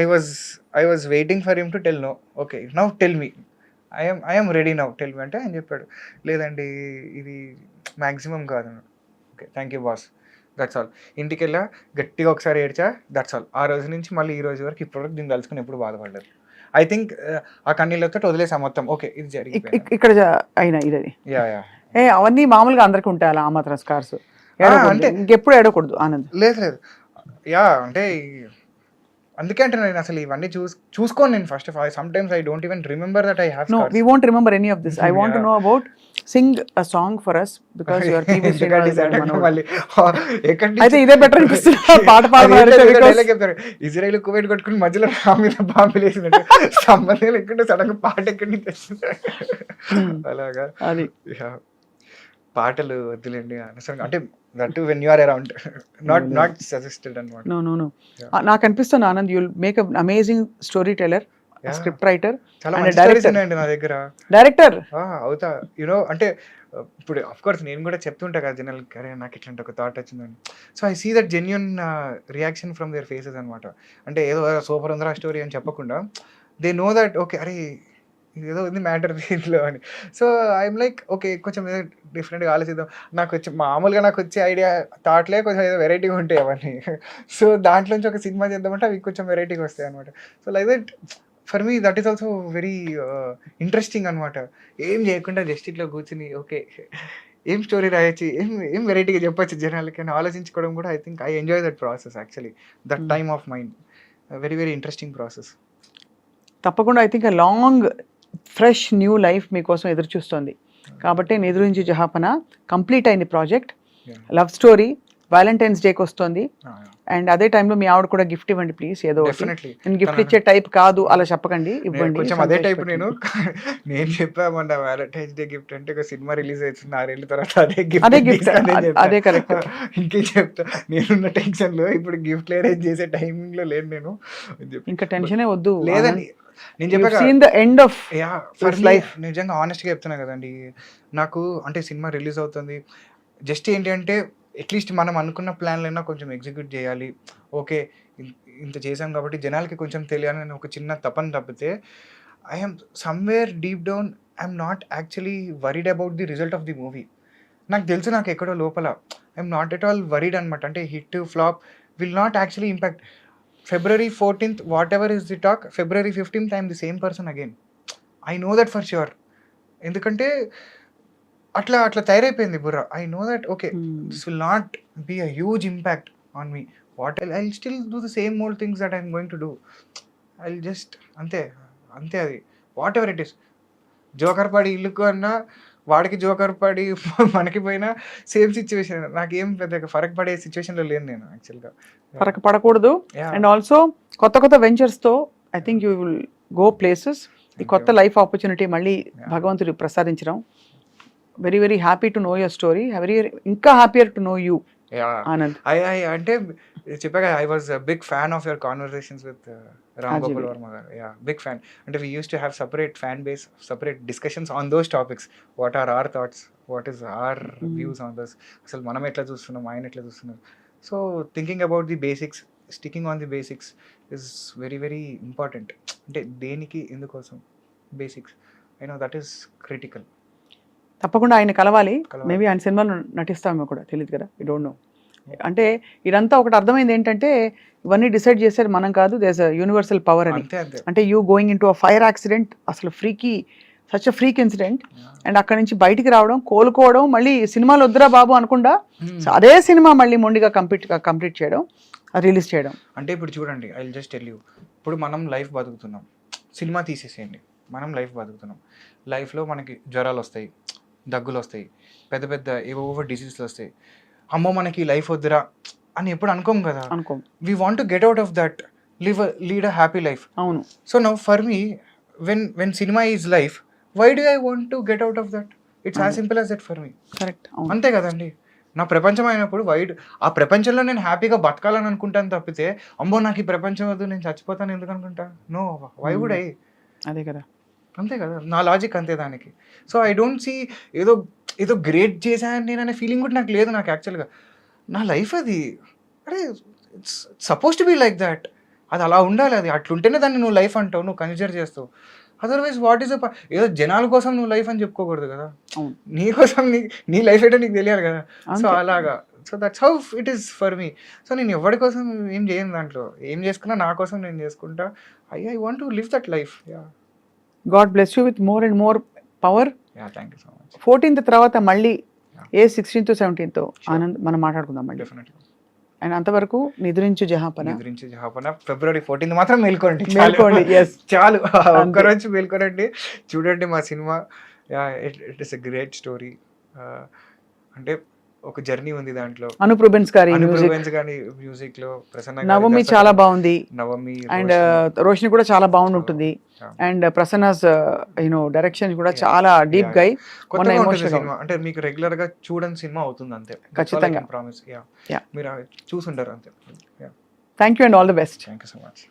I was waiting for him to tell no. Okay, now tell me. I'm ready now tell me అంటే ఆయన చెప్పాడు, లేదండి ఇది మ్యాక్సిమం కాదు. Okay thank you boss, that's all. ఇంటికి వెళ్ళా గట్టిగా ఒకసారి ఏడ్చా, దట్స్ ఆల్. ఆ రోజు నుంచి మళ్ళీ ఈ రోజు వరకు ఇప్పటివరకు దీన్ని తలుచుకుని ఎప్పుడు బాధపడలేదు. ఐ థింక్ ఆ కన్నీళ్ళతో వదిలేసా మొత్తం. ఓకే ఇది జరిగింది. ఇక్కడ అయినా ఇది యా అవన్నీ మామూలుగా అందరికి ఉంటాయి అలా, ఆ మాత్రం స్కార్స్ అంటే ఇంకెప్పుడు ఏడకూడదు ఆనంద్. లేదు యా అంటే అందుకే అంటే నేను అసలు ఇవన్నీ చూసుకోను నేను. First of all some times I don't even remember that I have No, we won't remember any of this. I want to know about, sing a song for us because you are TV అయితే ఇదే better అనిపిస్తుంది పాట పాడతారు. Israel Kuwait కొట్టుకుని మధ్యలో నా మీద బాంబులు వేసినట్టు సంబంధం లేకుండా సడన్ గా పాట ఎక్కడి నుంచి తెస్తుంది అలాగా. అది పాటలు వద్దులేండి అనవసరంగా, అంటే that when you are around, not suggested అన్నమాట. నో నాకు అనిపిస్తుంది Anand, you'll make a amazing story teller, script writer, చాలా మంచి స్టోరీస్ ఉన్నాయండి నా దగ్గర. డైరెక్టర్ అవుతా యూనో అంటే ఇప్పుడు అఫ్ కోర్స్ నేను కూడా చెప్తుంటా కదా జనరల్, అరే నాకు ఇట్లాంటి ఒక థాట్ వచ్చిందని. So I see that genuine reaction from their faces అనమాట. అంటే ఏదో సూపర్ ఉందరా స్టోరీ అని చెప్పకుండా దే నో దట్ ఓకే అరే ఏదో ఉంది మ్యాటర్ దీంట్లో అని. సో ఐఎమ్ లైక్ ఓకే కొంచెం ఏదో డిఫరెంట్గా ఆలోచిద్దాం. మామూలుగా నాకు వచ్చే ఐడియా థాట్లే కొంచెం ఏదో వెరైటీగా ఉంటాయి అవన్నీ. సో దాంట్లోంచి ఒక సినిమా చేద్దామంటే అవి కొంచెం వెరైటీగా వస్తాయి అనమాట. So like that for me that is also very interesting అనమాట. ఏం చేయకుండా జస్ట్ ఇట్లా కూర్చుని ఓకే ఏం స్టోరీ రాయొచ్చు, ఏం వెరైటీగా చెప్పచ్చు జనాలకి అని ఆలోచించుకోవడం కూడా I think I enjoy that process actually, that time of mind. Very very interesting process. తప్పకుండా I think long fresh new life మీకోసం ఎదురు చూస్తుంది. కాబట్టి నిద్రించి జహాపన కంప్లీట్ అయింది ప్రాజెక్ట్, లవ్ స్టోరీ, వ్యాలంటైన్స్ డేకి వస్తుంది. అండ్ అదే టైంలో మీ ఆవిడ కూడా గిఫ్ట్ ఇవ్వండి ప్లీజ్. ఏదో నేను గిఫ్ట్ ఇచ్చే టైప్ కాదు అలా చెప్పకండి, ఇవ్వండి. కొంచెం అదే టైప్ నేను చెప్పామన్నా వ్యాలంటైన్స్ డే గిఫ్ట్ అంటే ఒక సినిమా రిలీజ్ అవుతుంది 6 ఏళ్ళ తర్వాత అదే గిఫ్ట్, అదే కరెక్ట్. ఇంకేం చెప్తా, నేనున్న టెన్షన్ లో ఇప్పుడు గిఫ్ట్ అరేంజ్ చేసే టైమింగ్ లో లేదు నేను. ఇంకా టెన్షనే వద్దు. లేదండి నేను చెప్పాను నిజంగా ఆనెస్ట్గా చెప్తున్నా కదండి. నాకు అంటే సినిమా రిలీజ్ అవుతుంది, జస్ట్ ఏంటి అంటే అట్లీస్ట్ మనం అనుకున్న ప్లాన్లైనా కొంచెం ఎగ్జిక్యూట్ చేయాలి. ఓకే ఇంత చేసాం కాబట్టి జనాలకి కొంచెం తెలియాలని ఒక చిన్న తపన తప్పితే I'm somewhere deep down I'm not actually worried about the result of the movie. నాకు తెలుసు నాకు ఎక్కడో లోపల I'm not at all worried అనమాట. అంటే hit flop will not actually impact. February 14th, whatever is the talk, February 15th, I am the same person again. I know that for sure. ఎందుకంటే అట్లా తయారైపోయింది బుర్ర. I know that, okay, this will not be a huge impact on me. I'll still do the same old things that I'm going to do. I'll just, అంతే అది. Whatever it is. Joker పడి ఇల్లుకు అన్నా, వాడికి joker పడి మనకి పోయినా same situation. నాకేం పెద్ద ఫరక్ పడే సిచ్యువేషన్లో లేను నేను యాక్చువల్గా. ఫరక్ పడకూడదు. అండ్ ఆల్సో కొత్త వెంచర్స్తో I think you will go places. ఈ కొత్త లైఫ్ ఆపర్చునిటీ మళ్ళీ భగవంతుడు ప్రసాదించడం. Very very happy to know your story. ఇంకా happier to know you Anand. అంటే చెప్పాక I was big fan of your conversations with Ram Gopal Varma garu. Big fan. అంటే we use to have separate fan base, separate discussions on those topics. What are our thoughts, what is our views on those, అసలు మనం ఎట్లా చూస్తున్నాం, ఆయన ఎట్లా చూస్తున్నారు. So thinking about the basics, sticking on the basics is very very important. అంటే దేనికి ఎందుకోసం basics, I know that is critical. తప్పకుండా ఆయన కలవాలి. మేబీ ఆయన సినిమాలో నటిస్తామో కూడా తెలియదు కదా, యూ డోంట్ నో. అంటే ఇదంతా ఒకటి అర్థమైంది ఏంటంటే ఇవన్నీ డిసైడ్ చేసేది మనం కాదు, there is a universal power అని. అంటే you going in to a fire accident, అసలు such a freak incident, and అక్కడ నుంచి బయటికి రావడం, కోలుకోవడం, మళ్ళీ సినిమాలు వద్దురా బాబు అనకుండా అదే సినిమా మళ్ళీ మొండిగా కంప్లీట్ చేయడం, రిలీజ్ చేయడం. అంటే ఇప్పుడు చూడండి, I will just tell you, ఇప్పుడు మనం లైఫ్ బతుకుతున్నాం, సినిమా తీసేసేయండి, మనం లైఫ్ బతుకుతున్నాం. లైఫ్లో మనకి జ్వరాలు వస్తాయి, దగ్గులు వస్తాయి, పెద్ద పెద్ద ఏవో డిసీజ్లు వస్తాయి. అమ్మో మనకి లైఫ్ వద్దురా అని ఎప్పుడు అనుకోం కదా. We want to get out of that, lead a happy life. అవును. So now for me when cinema is life, why do I want to get out of that? It's as simple as that for me. Correct. అంతే కదండి. నా ప్రపంచం అయినప్పుడు ఆ ప్రపంచంలో నేను హ్యాపీగా బతకాలని అనుకుంటాను తప్పితే అమ్మో నాకు ఈ ప్రపంచం వద్దు నేను చచ్చిపోతాను ఎందుకు అనుకుంటా? No, why would I? అదే కదా. అంతే కదా, నా లాజిక్ అంతే దానికి. సో ఐ డోంట్ సీ ఏదో గ్రేట్ చేశాను నేను అనే ఫీలింగ్ కూడా నాకు లేదు. నాకు యాక్చువల్గా నా లైఫ్ అది, అరే it's supposed to be like that, అది అలా ఉండాలి, అది అట్లుంటేనే దాన్ని నువ్వు లైఫ్ అంటావు, నువ్వు కన్సిడర్ చేస్తావు. అదర్వైజ్ వాట్ ఈస్ ఏదో జనాల కోసం నువ్వు లైఫ్ అని చెప్పుకోకూడదు కదా, అవును. నీ కోసం నీ లైఫ్ ఏంటో నీకు తెలియాలి కదా. సో అంతే. అలాగా, so that's how it is for me. So నేను ఎవరి కోసం ఏం చేయను, దాంట్లో ఏం చేసుకున్నా నా కోసం నేను చేసుకుంటా. I want to live that life. God bless you with more and more power. Thank you so much. 14th తర్వాత మళ్ళీ ఏ 16th 17th ఆనంద్ మనం మాట్లాడుకుందాం మళ్ళీ. డెఫినెట్గా. అండ్ అంతవరకు నిద్రించు జహాపన. గురించి జహాపన February 14th మాత్రం మేల్కోండి. మేల్కోండి, yes. చాలు ఒక్కరోజు మేల్కోనండి, చూడండి మా cinema. It is a great story. అంటే ఒక జర్నీ ఉంది దాంట్లో. అనూప్ రూబెన్స్ గారి మ్యూజిక్, కానీ మ్యూజిక్ లో ప్రసన్న గారి నవమి దర్శకత్వం, చాలా బాగుంది. నవమి అండ్ రోషిని కూడా చాలా బాగుంటుంది. అండ్ ప్రసన్నస్ డైరెక్షన్ కూడా చాలా డీప్ గా కొత్తగా ఉంటుంది ఎమోషనల్. సినిమా. అంటే మీకు రెగ్యులర్ గా చూడని సినిమా అవుతుంది అంతే. ఖచ్చితంగా. ప్రామిస్. Yeah. మీరు చూసుంటారు అంతే. Thank you and all the best. Thank you so much.